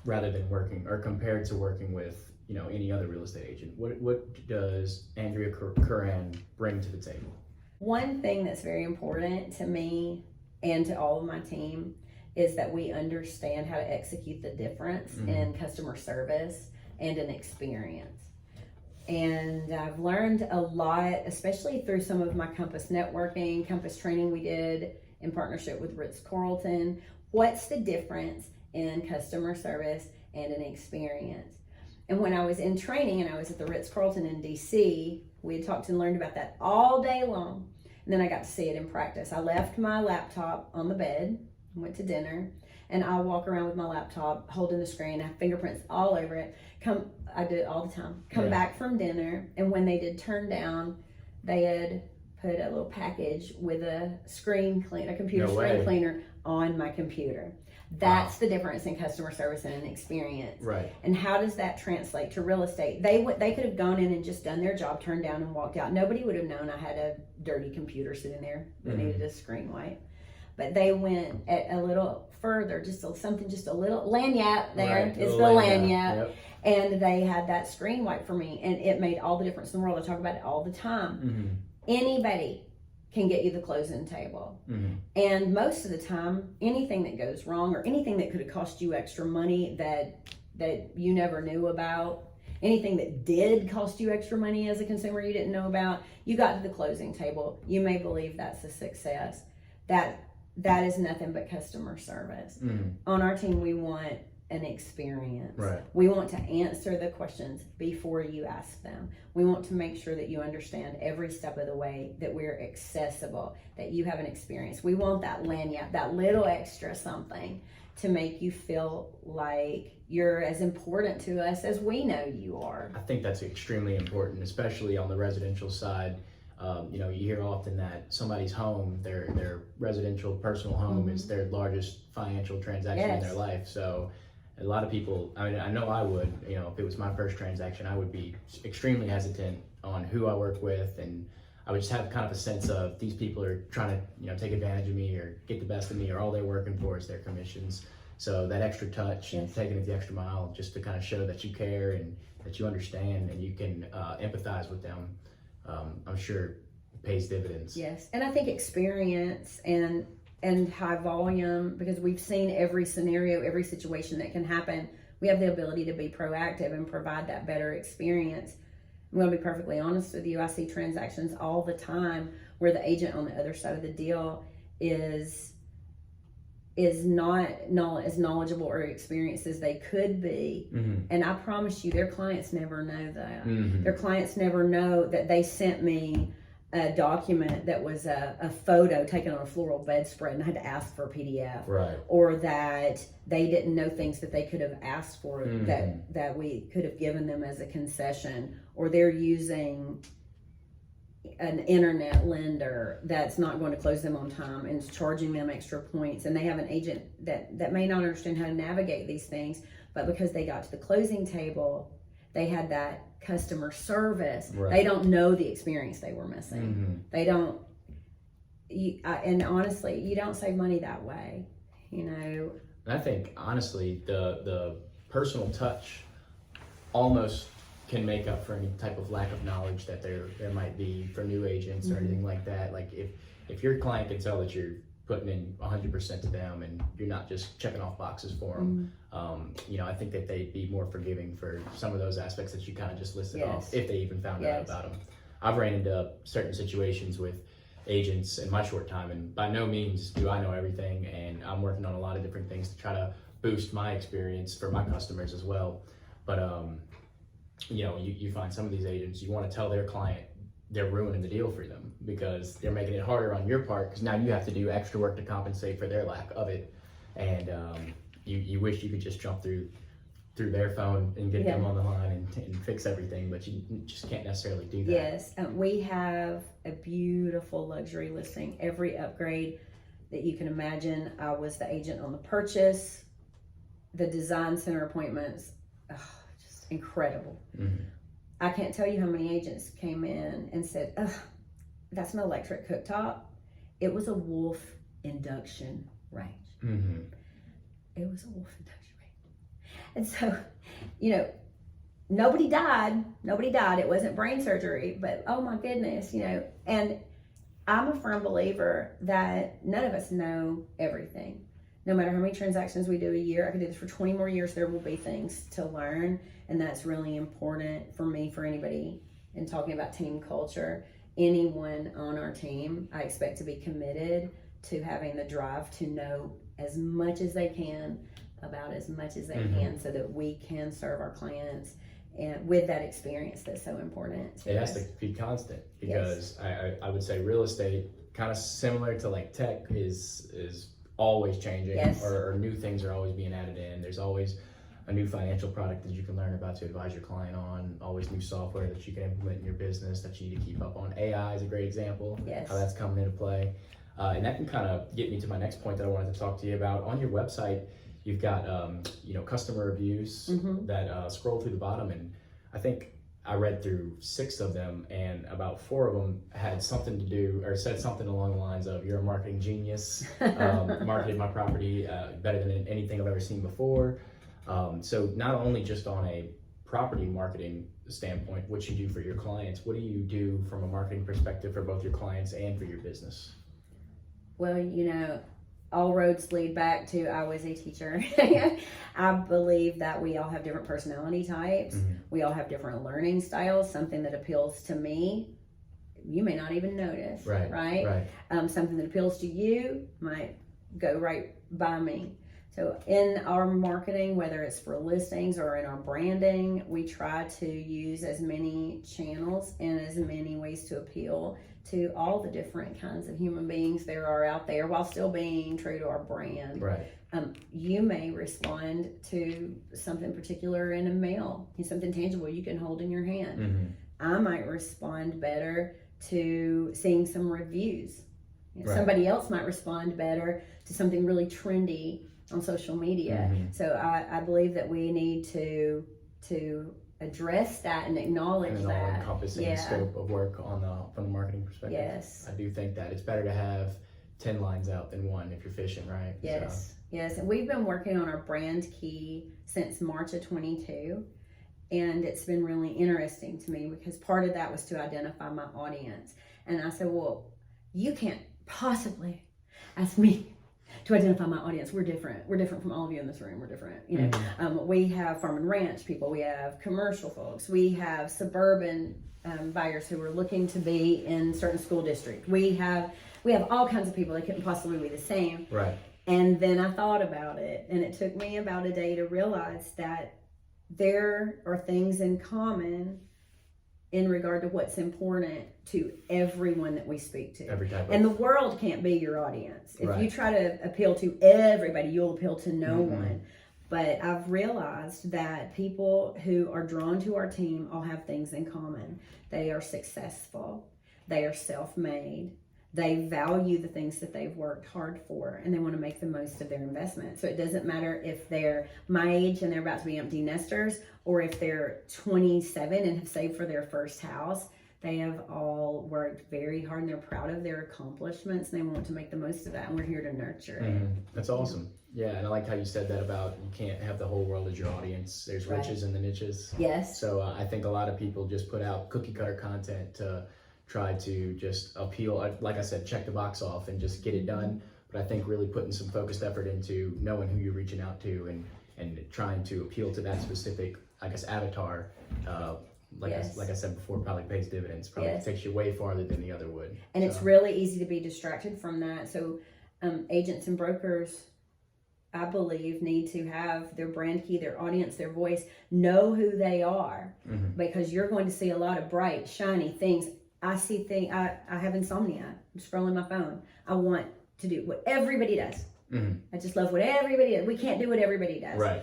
[SPEAKER 1] rather than working or compared to working with any other real estate agent? What does Andrea Curran bring to the table?
[SPEAKER 2] One thing that's very important to me and to all of my team is that we understand how to execute the difference in customer service and an experience. And I've learned a lot, especially through some of my Compass networking, Compass training we did in partnership with Ritz-Carlton. What's the difference in customer service and an experience? And when I was in training and I was at the Ritz-Carlton in DC, we had talked and learned about that all day long. And then I got to see it in practice. I left my laptop on the bed, went to dinner, and I walk around with my laptop holding the screen. I have fingerprints all over it. I do it all the time. Come back from dinner, and when they did turn down, they had put a little package with a screen cleaner, a computer
[SPEAKER 1] No
[SPEAKER 2] screen
[SPEAKER 1] way.
[SPEAKER 2] cleaner on my computer. That's the difference in customer service and experience.
[SPEAKER 1] Right.
[SPEAKER 2] And how does that translate to real estate? They could have gone in and just done their job, turned down and walked out. Nobody would have known I had a dirty computer sitting there that needed a screen wipe. But they went a little further, just a little lanyard there.
[SPEAKER 1] Right.
[SPEAKER 2] It's the lanyard.
[SPEAKER 1] Yep.
[SPEAKER 2] And they had that screen wipe for me, and it made all the difference in the world. I talk about it all the time. Anybody can get you the closing table. And most of the time, anything that goes wrong or anything that could have cost you extra money that you never knew about, anything that did cost you extra money as a consumer you didn't know about, you got to the closing table. You may believe that's a success. That is nothing but customer service. On our team, we want an experience.
[SPEAKER 1] Right.
[SPEAKER 2] We want to answer the questions before you ask them. We want to make sure that you understand every step of the way, that we're accessible, that you have an experience. We want that lanyard, that little extra something to make you feel like you're as important to us as we know you are.
[SPEAKER 1] I think that's extremely important, especially on the residential side. You hear often that somebody's home, their residential personal home is their largest financial transaction in their life. So a lot of people, I mean, I know I would, if it was my first transaction, I would be extremely hesitant on who I work with, and I would just have kind of a sense of these people are trying to, take advantage of me or get the best of me, or all they're working for is their commissions. So that extra touch and taking it the extra mile just to kind of show that you care and that you understand and you can empathize with them, I'm sure pays dividends.
[SPEAKER 2] Yes, and I think experience and high volume, because we've seen every scenario, every situation that can happen. We have the ability to be proactive and provide that better experience. I'm going to be perfectly honest with you. I see transactions all the time where the agent on the other side of the deal is not as knowledgeable or experienced as they could be. And I promise you, their clients never know that. Their clients never know that they sent me a document that was a photo taken on a floral bedspread and I had to ask for a PDF.
[SPEAKER 1] Right.
[SPEAKER 2] Or that they didn't know things that they could have asked for that we could have given them as a concession. Or they're using an internet lender that's not going to close them on time and is charging them extra points, and they have an agent that may not understand how to navigate these things, but because they got to the closing table, they had that customer service.
[SPEAKER 1] Right.
[SPEAKER 2] They don't know the experience they were missing. They don't, and honestly, you don't save money that way, And
[SPEAKER 1] I think honestly, the personal touch almost can make up for any type of lack of knowledge that there might be for new agents or anything like that. Like if your client can tell that you're putting in 100% to them and you're not just checking off boxes for them, I think that they'd be more forgiving for some of those aspects that you kind of just listed off, if they even found out about them. I've ran into certain situations with agents in my short time, and by no means do I know everything, and I'm working on a lot of different things to try to boost my experience for my customers as well. But you find some of these agents, you want to tell their client they're ruining the deal for them because they're making it harder on your part, because now you have to do extra work to compensate for their lack of it. And you wish you could just jump through their phone and get them on the line and fix everything, but you just can't necessarily do that.
[SPEAKER 2] Yes, we have a beautiful luxury listing. Every upgrade that you can imagine. I was the agent on the purchase, the design center appointments, just incredible. I can't tell you how many agents came in and said, that's an electric cooktop. It was a Wolf induction range. It was a Wolf induction range. And so, nobody died. It wasn't brain surgery, but oh my goodness, and I'm a firm believer that none of us know everything. No matter how many transactions we do a year, I could do this for 20 more years, there will be things to learn. And that's really important for me, for anybody. In talking about team culture, anyone on our team, I expect to be committed to having the drive to know as much as they can about as much as they can, so that we can serve our clients and with that experience that's so important.
[SPEAKER 1] It has to be constant, because I would say real estate, kind of similar to like tech, is always changing, or new things are always being added in. There's always
[SPEAKER 3] a new financial product that you can learn about to advise your client on, always new software that you can implement in your business that you need to keep up on. AI is a great example,
[SPEAKER 2] Yes.
[SPEAKER 3] how that's coming into play. And that can kind of get me to my next point that I wanted to talk to you about. On your website, you've got customer reviews that scroll through the bottom, and I think I read through 6 of them, and about 4 of them had something to do or said something along the lines of, "You're a marketing genius, marketed my property better than anything I've ever seen before." So not only just on a property marketing standpoint, what you do for your clients, what do you do from a marketing perspective for both your clients and for your business?
[SPEAKER 2] Well, all roads lead back to I was a teacher. I believe that we all have different personality types. We all have different learning styles. Something that appeals to me, you may not even notice, right? Something that appeals to you might go right by me. So in our marketing, whether it's for listings or in our branding, we try to use as many channels and as many ways to appeal to all the different kinds of human beings there are out there while still being true to our brand. You may respond to something particular in a mail, something tangible you can hold in your hand. I might respond better to seeing some reviews. Somebody else might respond better to something really trendy on social media. So I believe that we need to address that and acknowledge
[SPEAKER 3] and an
[SPEAKER 2] that.
[SPEAKER 3] all-encompassing scope of work from the marketing perspective.
[SPEAKER 2] Yes.
[SPEAKER 3] I do think that it's better to have 10 lines out than 1 if you're fishing, right?
[SPEAKER 2] Yes. Yes. And we've been working on our brand key since March of 22. And it's been really interesting to me because part of that was to identify my audience. And I said, well, you can't possibly ask me to identify my audience. We're different. We're different from all of you in this room. We're different. We have farm and ranch people. We have commercial folks. We have suburban buyers who are looking to be in certain school districts. We have all kinds of people that couldn't possibly be the same.
[SPEAKER 3] Right.
[SPEAKER 2] And then I thought about it, and it took me about a day to realize that there are things in common in regard to what's important to everyone that we speak to. And the world can't be your audience. If you try to appeal to everybody, you'll appeal to no one. But I've realized that people who are drawn to our team all have things in common. They are successful. They are self-made. They value the things that they've worked hard for, and they want to make the most of their investment. So it doesn't matter if they're my age and they're about to be empty nesters, or if they're 27 and have saved for their first house. They have all worked very hard and they're proud of their accomplishments, and they want to make the most of that, and we're here to nurture it.
[SPEAKER 3] That's awesome. Yeah, and I like how you said that about you can't have the whole world as your audience. There's riches in the niches.
[SPEAKER 2] Yes.
[SPEAKER 3] So I think a lot of people just put out cookie cutter content to try to just appeal, like I said, check the box off and just get it done. But I think really putting some focused effort into knowing who you're reaching out to and trying to appeal to that specific, I guess, avatar, like I said before, probably pays dividends. Probably takes you way farther than the other would.
[SPEAKER 2] And it's really easy to be distracted from that. So agents and brokers, I believe, need to have their brand key, their audience, their voice, know who they are, because you're going to see a lot of bright, shiny things. I see things, I have insomnia. I'm scrolling my phone. I want to do what everybody does. I just love what everybody does. We can't do what everybody does.
[SPEAKER 3] Right.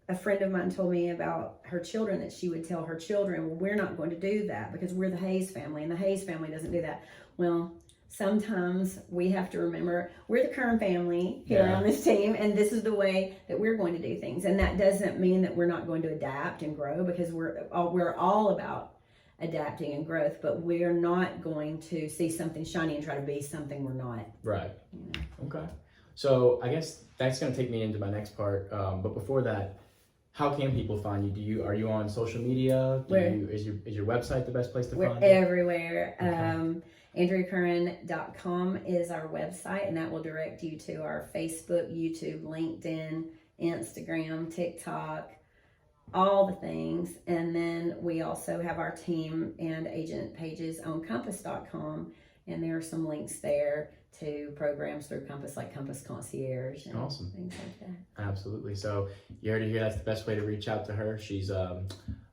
[SPEAKER 2] A friend of mine told me about her children, that she would tell her children, well, we're not going to do that because we're the Hayes family, and the Hayes family doesn't do that. Well, sometimes we have to remember we're the Curran family here on this team, and this is the way that we're going to do things. And that doesn't mean that we're not going to adapt and grow, because we're all about adapting and growth, but we're not going to see something shiny and try to be something we're not.
[SPEAKER 3] Right. Okay. So I guess that's going to take me into my next part. But before that, how can people find you? Are you on social media? Is your website the best place to find you?
[SPEAKER 2] We're everywhere. Okay. AndreaCurran.com is our website, and that will direct you to our Facebook, YouTube, LinkedIn, Instagram, TikTok, all the things. And then we also have our team and agent pages on Compass.com, and there are some links there to programs through Compass, like Compass Concierge and
[SPEAKER 3] awesome
[SPEAKER 2] things like that.
[SPEAKER 3] Absolutely. So you heard it here. That's the best way to reach out to her. She's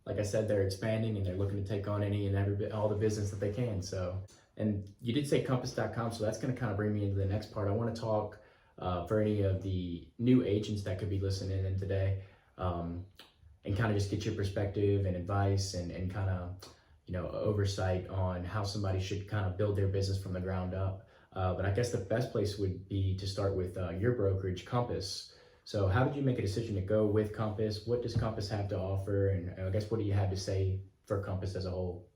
[SPEAKER 3] like I said, they're expanding and they're looking to take on any and every all the business that they can. So, and you did say Compass.com, so that's going to kind of bring me into the next part. I want to talk for any of the new agents that could be listening in today. and kind of just get your perspective and advice and kind of, oversight on how somebody should kind of build their business from the ground up. But I guess the best place would be to start with your brokerage, Compass. So how did you make a decision to go with Compass? What does Compass have to offer? And I guess what do you have to say for Compass as a whole?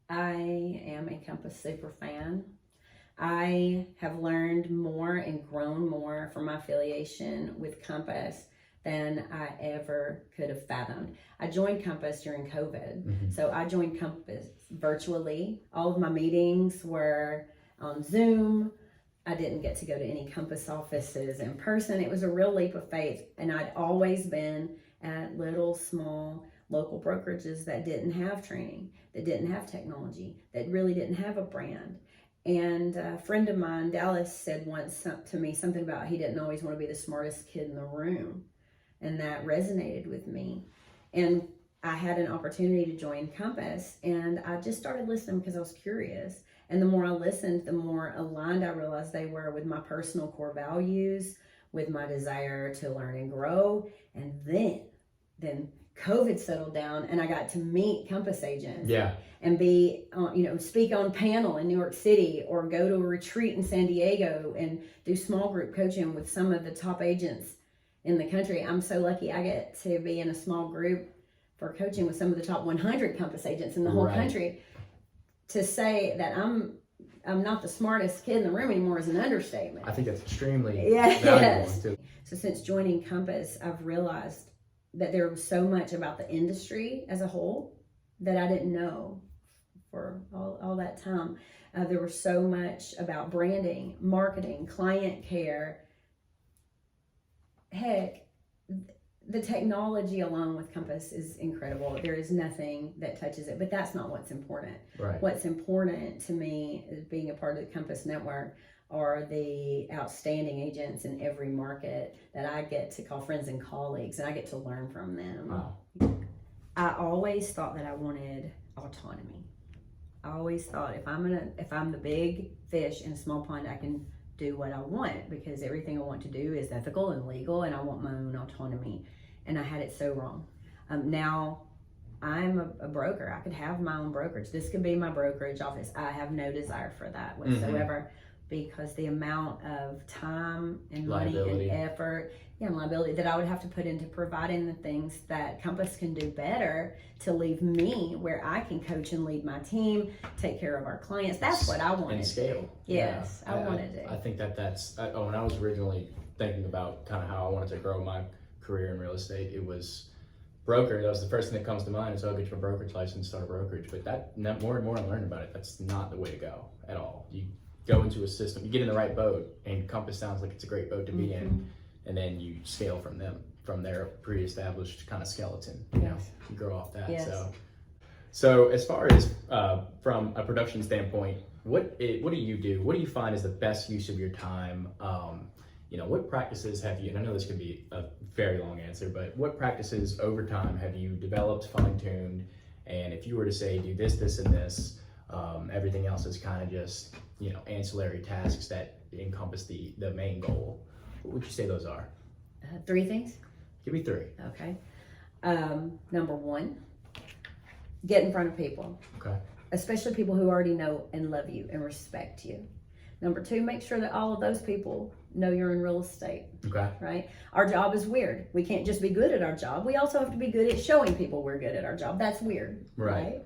[SPEAKER 2] I am a Compass super fan. I have learned more and grown more from my affiliation with Compass than I ever could have fathomed. I joined Compass during COVID. So I joined Compass virtually. All of my meetings were on Zoom. I didn't get to go to any Compass offices in person. It was a real leap of faith. And I'd always been at little, small, local brokerages that didn't have training, that didn't have technology, that really didn't have a brand. And a friend of mine, Dallas, said once to me something about he didn't always want to be the smartest kid in the room. And that resonated with me. And I had an opportunity to join Compass, and I just started listening because I was curious. And the more I listened, the more aligned I realized they were with my personal core values, with my desire to learn and grow. And then COVID settled down, and I got to meet Compass agents.
[SPEAKER 3] Yeah.
[SPEAKER 2] And be, speak on panel in New York City, or go to a retreat in San Diego and do small group coaching with some of the top agents in the country. I'm so lucky I get to be in a small group for coaching with some of the top 100 Compass agents in the whole country. To say that I'm not the smartest kid in the room anymore is an understatement.
[SPEAKER 3] I think that's extremely valuable too.
[SPEAKER 2] So since joining Compass, I've realized that there was so much about the industry as a whole that I didn't know for all that time. There was so much about branding, marketing, client care. Heck, the technology along with Compass is incredible. There is nothing that touches it, but that's not what's important.
[SPEAKER 3] Right.
[SPEAKER 2] What's important to me is being a part of the Compass network are the outstanding agents in every market that I get to call friends and colleagues, and I get to learn from them.
[SPEAKER 3] Wow.
[SPEAKER 2] I always thought that I wanted autonomy. I always thought if I'm the big fish in a small pond, I can do what I want, because everything I want to do is ethical and legal, and I want my own autonomy. And I had it so wrong. Now I'm a broker. I could have my own brokerage. This could be my brokerage office. I have no desire for that whatsoever, because the amount of time and money and effort and liability that I would have to put into providing the things that Compass can do better to leave me where I can coach and lead my team, take care of our clients. That's what I wanted
[SPEAKER 3] and scale.
[SPEAKER 2] Yes, I wanted to.
[SPEAKER 3] I think that's when I was originally thinking about kind of how I wanted to grow my career in real estate, it was broker. That was the first thing that comes to mind. So I'll get your brokerage license, start a brokerage. But that more and more I learned about it, that's not the way to go at all. You go into a system, you get in the right boat, and Compass sounds like it's a great boat to be in, and then you scale from their pre-established kind of skeleton. You grow off that.
[SPEAKER 2] Yes.
[SPEAKER 3] So as far as from a production standpoint, what do you do? What do you find is the best use of your time? What practices have you, and I know this could be a very long answer, but what practices over time have you developed, fine-tuned? And if you were to say, do this, this, and this, everything else is kind of just, ancillary tasks that encompass the main goal. What would you say those are?
[SPEAKER 2] 3 things.
[SPEAKER 3] Give me 3.
[SPEAKER 2] Okay. Number 1, get in front of people.
[SPEAKER 3] Okay.
[SPEAKER 2] Especially people who already know and love you and respect you. Number 2, make sure that all of those people know you're in real estate.
[SPEAKER 3] Okay.
[SPEAKER 2] Right? Our job is weird. We can't just be good at our job. We also have to be good at showing people we're good at our job. That's weird.
[SPEAKER 3] Right.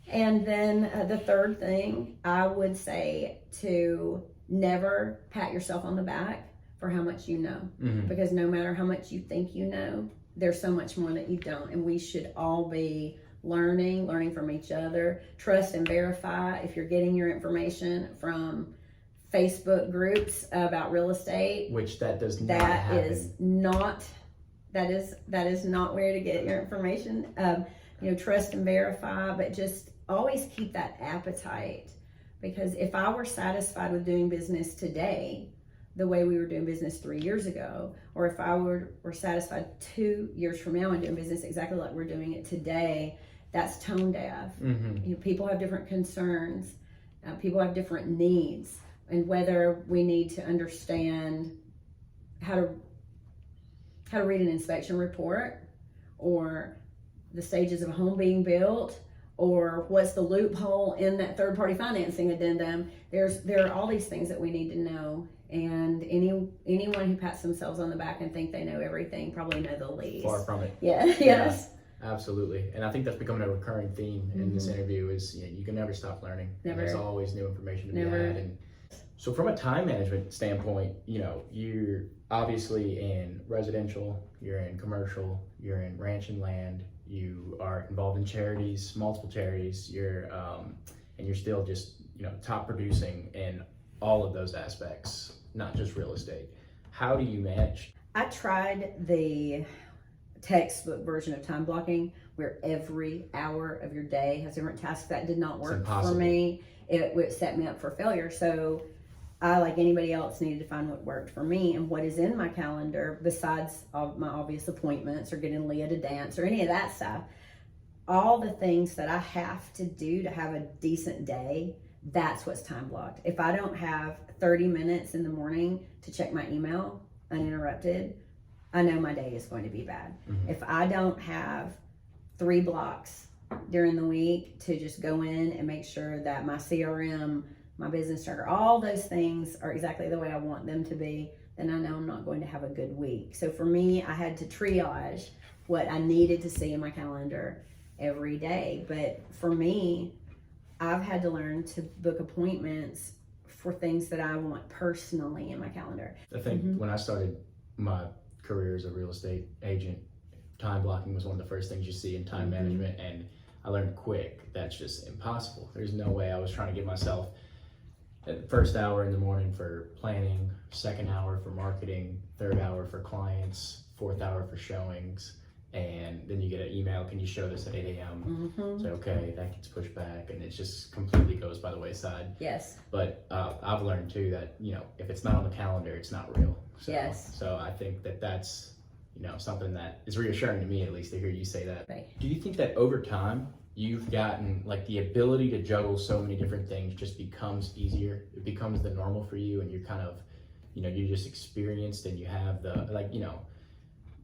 [SPEAKER 2] And then the 3rd thing, I would say to never pat yourself on the back for how much you know. Because no matter how much you think you know, there's so much more that you don't. And we should all be learning from each other. Trust and verify. If you're getting your information from Facebook groups about real estate,
[SPEAKER 3] which that does not happen.
[SPEAKER 2] That is not where to get your information. Trust and verify, but just always keep that appetite, because if I were satisfied with doing business today the way we were doing business 3 years ago, or if I were satisfied 2 years from now and doing business exactly like we're doing it today, that's tone deaf. People have different concerns, people have different needs, and whether we need to understand how to read an inspection report or the stages of a home being built, or what's the loophole in that third-party financing addendum. There are all these things that we need to know, and anyone who pats themselves on the back and think they know everything probably know the least.
[SPEAKER 3] Far from it.
[SPEAKER 2] Yeah. Yes.
[SPEAKER 3] Absolutely. And I think that's becoming a recurring theme in this interview is you can never stop learning.
[SPEAKER 2] Never.
[SPEAKER 3] There's always new information to
[SPEAKER 2] Never.
[SPEAKER 3] be had. And so from a time management standpoint, you're obviously in residential, you're in commercial, you're in ranch and land, you are involved in charities, multiple charities, and you're still just, top producing in all of those aspects, not just real estate. How do you manage?
[SPEAKER 2] I tried the textbook version of time blocking where every hour of your day has different tasks. That did not work for me. It set me up for failure. So I, like anybody else, needed to find what worked for me and what is in my calendar besides all my obvious appointments or getting Leah to dance or any of that stuff. All the things that I have to do to have a decent day, that's what's time blocked. If I don't have 30 minutes in the morning to check my email uninterrupted, I know my day is going to be bad.
[SPEAKER 3] Mm-hmm.
[SPEAKER 2] If I don't have 3 blocks during the week to just go in and make sure that my CRM, my business tracker, all those things are exactly the way I want them to be, then I know I'm not going to have a good week. So for me, I had to triage what I needed to see in my calendar every day. But for me, I've had to learn to book appointments for things that I want personally in my calendar.
[SPEAKER 3] I think when I started my career as a real estate agent, time blocking was one of the first things you see in time management, and I learned quick that's just impossible. There's no way. I was trying to get myself at the first hour in the morning for planning, second hour for marketing, third hour for clients, fourth hour for showings, and then you get an email, can you show this at 8 a.m.? So okay, that gets pushed back, and it just completely goes by the wayside.
[SPEAKER 2] Yes.
[SPEAKER 3] But I've learned too that if it's not on the calendar, it's not real. So,
[SPEAKER 2] Yes.
[SPEAKER 3] So I think that's something that is reassuring to me, at least, to hear you say that.
[SPEAKER 2] Right.
[SPEAKER 3] Do you think that over time you've gotten like the ability to juggle so many different things just becomes easier? It becomes the normal for you, and you're kind of you're just experienced, and you have the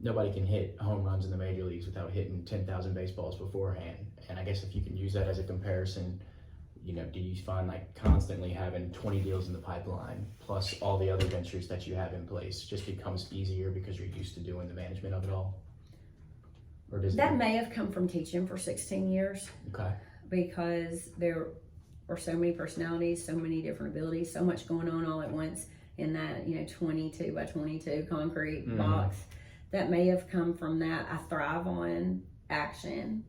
[SPEAKER 3] nobody can hit home runs in the major leagues without hitting 10,000 baseballs beforehand. And I guess if you can use that as a comparison, do you find like constantly having 20 deals in the pipeline plus all the other ventures that you have in place just becomes easier because you're used to doing the management of it all? Or does
[SPEAKER 2] that may have come from teaching for 16 years.
[SPEAKER 3] Okay.
[SPEAKER 2] Because there are so many personalities, so many different abilities, so much going on all at once in that 22 by 22 concrete box. That may have come from that. I thrive on action.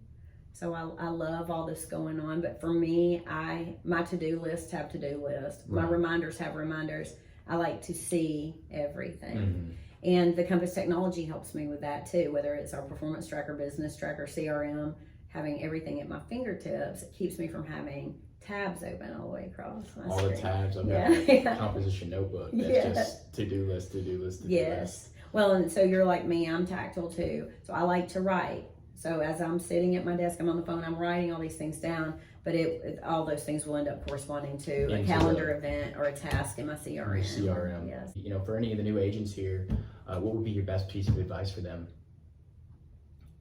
[SPEAKER 2] So I love all this going on. But for me, my to-do lists have to-do lists.
[SPEAKER 3] Right.
[SPEAKER 2] My reminders have reminders. I like to see everything. And the Compass technology helps me with that too, whether it's our performance tracker, business tracker, CRM, having everything at my fingertips. It keeps me from having tabs open all the way across my
[SPEAKER 3] all
[SPEAKER 2] screen.
[SPEAKER 3] the tabs. I've got a composition notebook that's just to-do list, to-do list, to-do list.
[SPEAKER 2] Well, and so you're like me, I'm tactile too. So I like to write. So as I'm sitting at my desk, I'm on the phone, I'm writing all these things down, but all those things will end up corresponding to a calendar event or a task in my CRM.
[SPEAKER 3] CRM.
[SPEAKER 2] Yes.
[SPEAKER 3] For any of the new agents here, what would be your best piece of advice for them?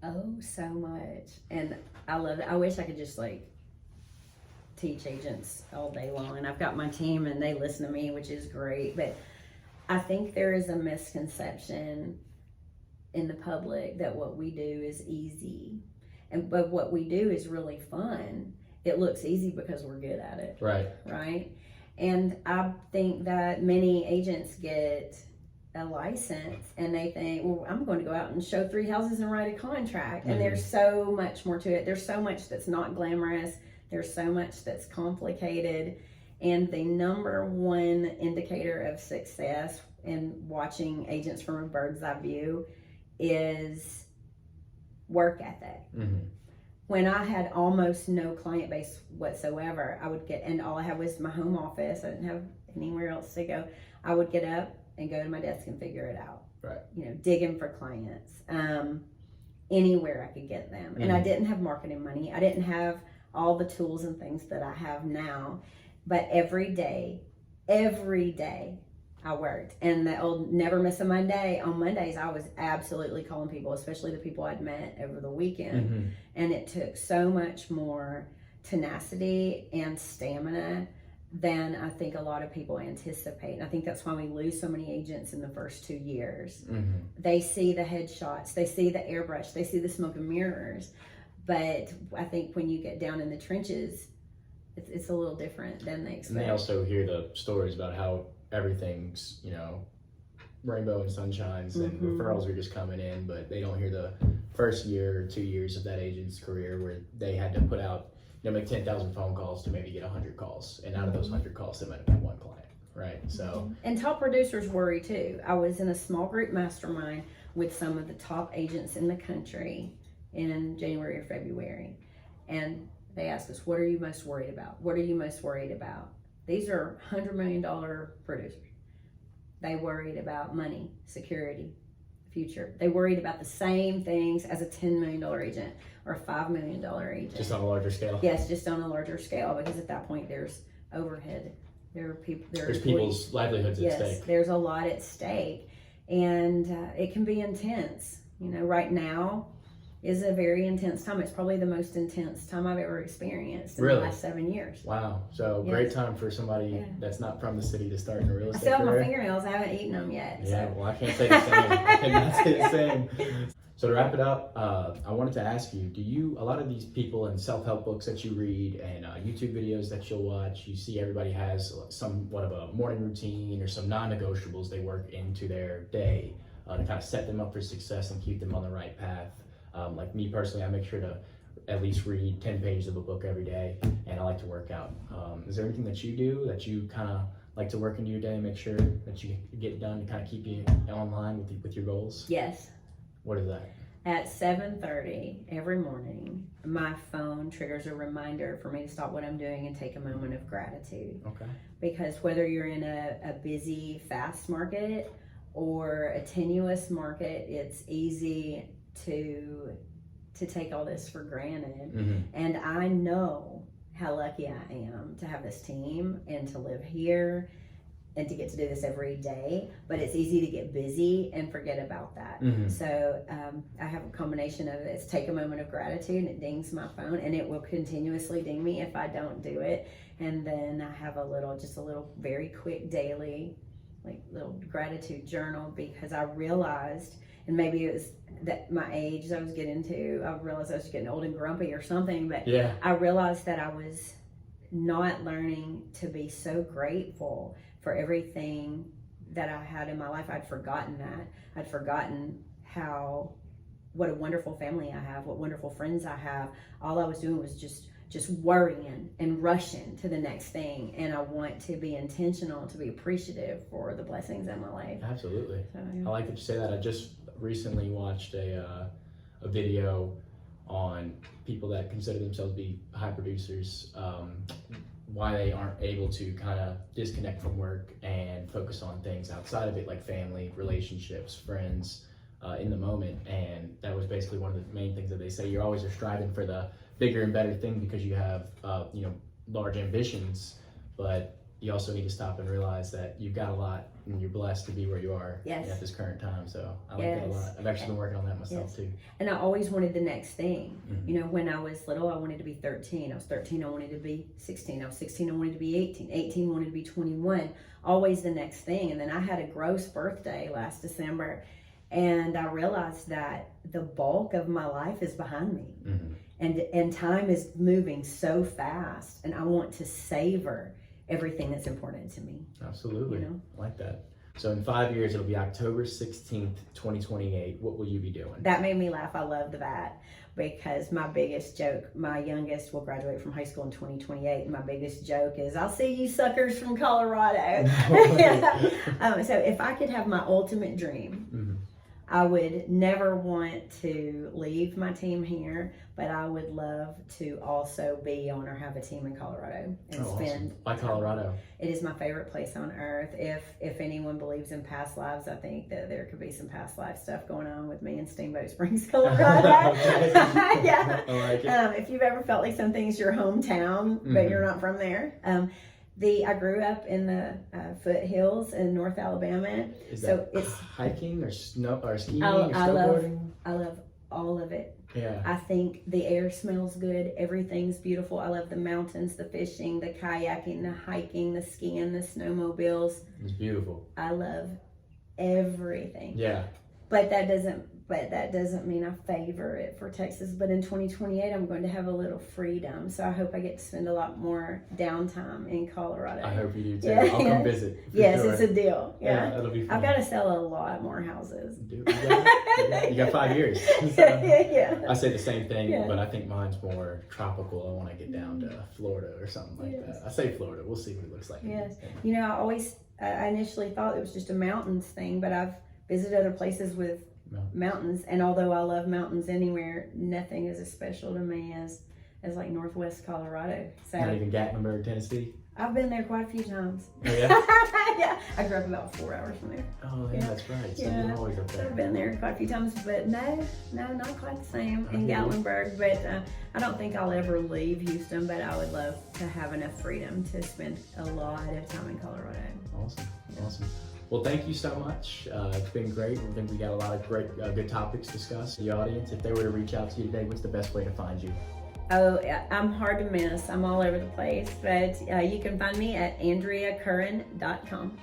[SPEAKER 2] Oh, so much. And I love it. I wish I could just teach agents all day long. And I've got my team and they listen to me, which is great. But I think there is a misconception in the public that what we do is easy, but what we do is really fun. It looks easy because we're good at it. Right. And I think that many agents get a license and they think, well, I'm going to go out and show 3 houses and write a contract. And there's so much more to it. There's so much that's not glamorous. There's so much that's complicated. And the number one indicator of success in watching agents from a bird's eye view is work ethic. When I had almost no client base whatsoever, and all I had was my home office, I didn't have anywhere else to go, I would get up and go to my desk and figure it out. Digging for clients, anywhere I could get them. And I didn't have marketing money. I didn't have all the tools and things that I have now. But every day, I worked. And the old never miss a Monday. On Mondays, I was absolutely calling people, especially the people I'd met over the weekend. And it took so much more tenacity and stamina than I think a lot of people anticipate. And I think that's why we lose so many agents in the first 2 years. They see the headshots, they see the airbrush, they see the smoke and mirrors. But I think when you get down in the trenches, it's a little different than they expect.
[SPEAKER 3] And they also hear the stories about how everything's, rainbow and sunshines and referrals are just coming in, but they don't hear the first year or 2 years of that agent's career where they had to put out, make 10,000 phone calls to maybe get 100 calls. And out of those 100 calls, they might have been one client, right? So.
[SPEAKER 2] And top producers worry too. I was in a small group mastermind with some of the top agents in the country in January or February. And they asked us, what are you most worried about? What are you most worried about? These are $100 million producers. They worried about money, security, future. They worried about the same things as a $10 million agent or a $5 million agent.
[SPEAKER 3] Just on a larger scale.
[SPEAKER 2] Yes, just on a larger scale, because at that point there's overhead. There's
[SPEAKER 3] people's livelihoods at stake.
[SPEAKER 2] Yes, there's a lot at stake, and it can be intense. Right now is a very intense time. It's probably the most intense time I've ever experienced in the last 7 years.
[SPEAKER 3] Wow. So great time for somebody that's not from the city to start in a real
[SPEAKER 2] I
[SPEAKER 3] estate
[SPEAKER 2] still have
[SPEAKER 3] career.
[SPEAKER 2] my fingernails. I haven't eaten them yet.
[SPEAKER 3] Yeah,
[SPEAKER 2] So.
[SPEAKER 3] well, I can't say the same. I cannot say the same. So to wrap it up, I wanted to ask you, a lot of these people in self-help books that you read and YouTube videos that you'll watch, you see everybody has somewhat of a morning routine or some non-negotiables they work into their day to kind of set them up for success and keep them on the right path. Like me personally, I make sure to at least read 10 pages of a book every day, and I like to work out. Is there anything that you do that you kind of like to work into your day, make sure that you get done to kind of keep you on line with your goals?
[SPEAKER 2] Yes.
[SPEAKER 3] What is that?
[SPEAKER 2] At 7:30 every morning, my phone triggers a reminder for me to stop what I'm doing and take a moment of gratitude.
[SPEAKER 3] Okay.
[SPEAKER 2] Because whether you're in a busy, fast market or a tenuous market, it's easy to take all this for granted. And I know how lucky I am to have this team and to live here and to get to do this every day, but it's easy to get busy and forget about that. So I have a combination of this. Take a moment of gratitude, and it dings my phone, and it will continuously ding me if I don't do it. And then I have a little very quick daily little gratitude journal, because I realized, and maybe it was that my age I was getting to, I realized I was getting old and grumpy or something, but I realized that I was not learning to be so grateful for everything that I had in my life. I'd forgotten that. I'd forgotten what a wonderful family I have, what wonderful friends I have. All I was doing was just worrying and rushing to the next thing. And I want to be intentional, to be appreciative for the blessings in my life.
[SPEAKER 3] Absolutely.
[SPEAKER 2] So,
[SPEAKER 3] I like that you say that. I just recently watched a video on people that consider themselves to be high producers, why they aren't able to kind of disconnect from work and focus on things outside of it, like family, relationships, friends, in the moment. And that was basically one of the main things that they say. You're always striving for the bigger and better thing because you have large ambitions, but you also need to stop and realize that you've got a lot and you're blessed to be where you are at this current time. So I like that a lot. I've actually been working on that myself too.
[SPEAKER 2] And I always wanted the next thing. When I was little, I wanted to be 13. I was 13, I wanted to be 16. I was 16, I wanted to be 18. 18, I wanted to be 21. Always the next thing. And then I had a gross birthday last December, and I realized that the bulk of my life is behind me. And time is moving so fast, and I want to savor everything that's important to me.
[SPEAKER 3] Absolutely. I like that. So in 5 years, it'll be October 16th, 2028. What will you be doing?
[SPEAKER 2] That made me laugh. I loved that, because my biggest joke, my youngest will graduate from high school in 2028. And my biggest joke is, I'll see you suckers from Colorado. So if I could have my ultimate dream, I would never want to leave my team here, but I would love to also be on or have a team in Colorado and spend.
[SPEAKER 3] Awesome. Why Colorado?
[SPEAKER 2] It is my favorite place on earth. If anyone believes in past lives, I think that there could be some past life stuff going on with me in Steamboat Springs, Colorado. Yeah.
[SPEAKER 3] I like it.
[SPEAKER 2] If you've ever felt like something's your hometown, but you're not from there, I grew up in the foothills in North Alabama.
[SPEAKER 3] Is
[SPEAKER 2] So
[SPEAKER 3] that
[SPEAKER 2] it's
[SPEAKER 3] hiking or snow or skiing
[SPEAKER 2] I
[SPEAKER 3] or
[SPEAKER 2] love
[SPEAKER 3] snowboarding?
[SPEAKER 2] I love all of it.
[SPEAKER 3] Yeah.
[SPEAKER 2] I think the air smells good. Everything's beautiful. I love the mountains, the fishing, the kayaking, the hiking, the skiing, the snowmobiles.
[SPEAKER 3] It's beautiful.
[SPEAKER 2] I love everything.
[SPEAKER 3] Yeah.
[SPEAKER 2] But that doesn't mean I favor it for Texas. But in 2028, I'm going to have a little freedom. So I hope I get to spend a lot more downtime in Colorado.
[SPEAKER 3] I hope you do too.
[SPEAKER 2] Yeah.
[SPEAKER 3] I'll come visit. for
[SPEAKER 2] Yes,
[SPEAKER 3] sure.
[SPEAKER 2] it's a deal. Yeah.
[SPEAKER 3] That'll be fun.
[SPEAKER 2] I've got to sell a lot more houses.
[SPEAKER 3] You got 5 years. So,
[SPEAKER 2] Yeah.
[SPEAKER 3] I say the same thing,
[SPEAKER 2] Yeah.
[SPEAKER 3] but I think mine's more tropical. I want to get down to Florida or something like
[SPEAKER 2] Yes.
[SPEAKER 3] that. I say Florida. We'll see what it looks like.
[SPEAKER 2] Yes. You know, I initially thought it was just a mountains thing, but I've visited other places with mountains, and although I love mountains anywhere, nothing is as special to me as like Northwest Colorado. So
[SPEAKER 3] Not even Gatlinburg, Tennessee.
[SPEAKER 2] I've been there quite a few times.
[SPEAKER 3] Oh, yeah?
[SPEAKER 2] Yeah, I grew up about 4 hours from there.
[SPEAKER 3] Oh, yeah, that's right. So
[SPEAKER 2] Yeah.
[SPEAKER 3] you're always up
[SPEAKER 2] So
[SPEAKER 3] there.
[SPEAKER 2] I've been there quite a few times, but no, not quite the same in Gatlinburg. But I don't think I'll ever leave Houston, but I would love to have enough freedom to spend a lot of time in Colorado.
[SPEAKER 3] Awesome. Well, thank you so much. It's been great. I think we got a lot of great, good topics discussed. The audience, if they were to reach out to you today, what's the best way to find you?
[SPEAKER 2] Oh, I'm hard to miss. I'm all over the place, but you can find me at AndreaCurran.com.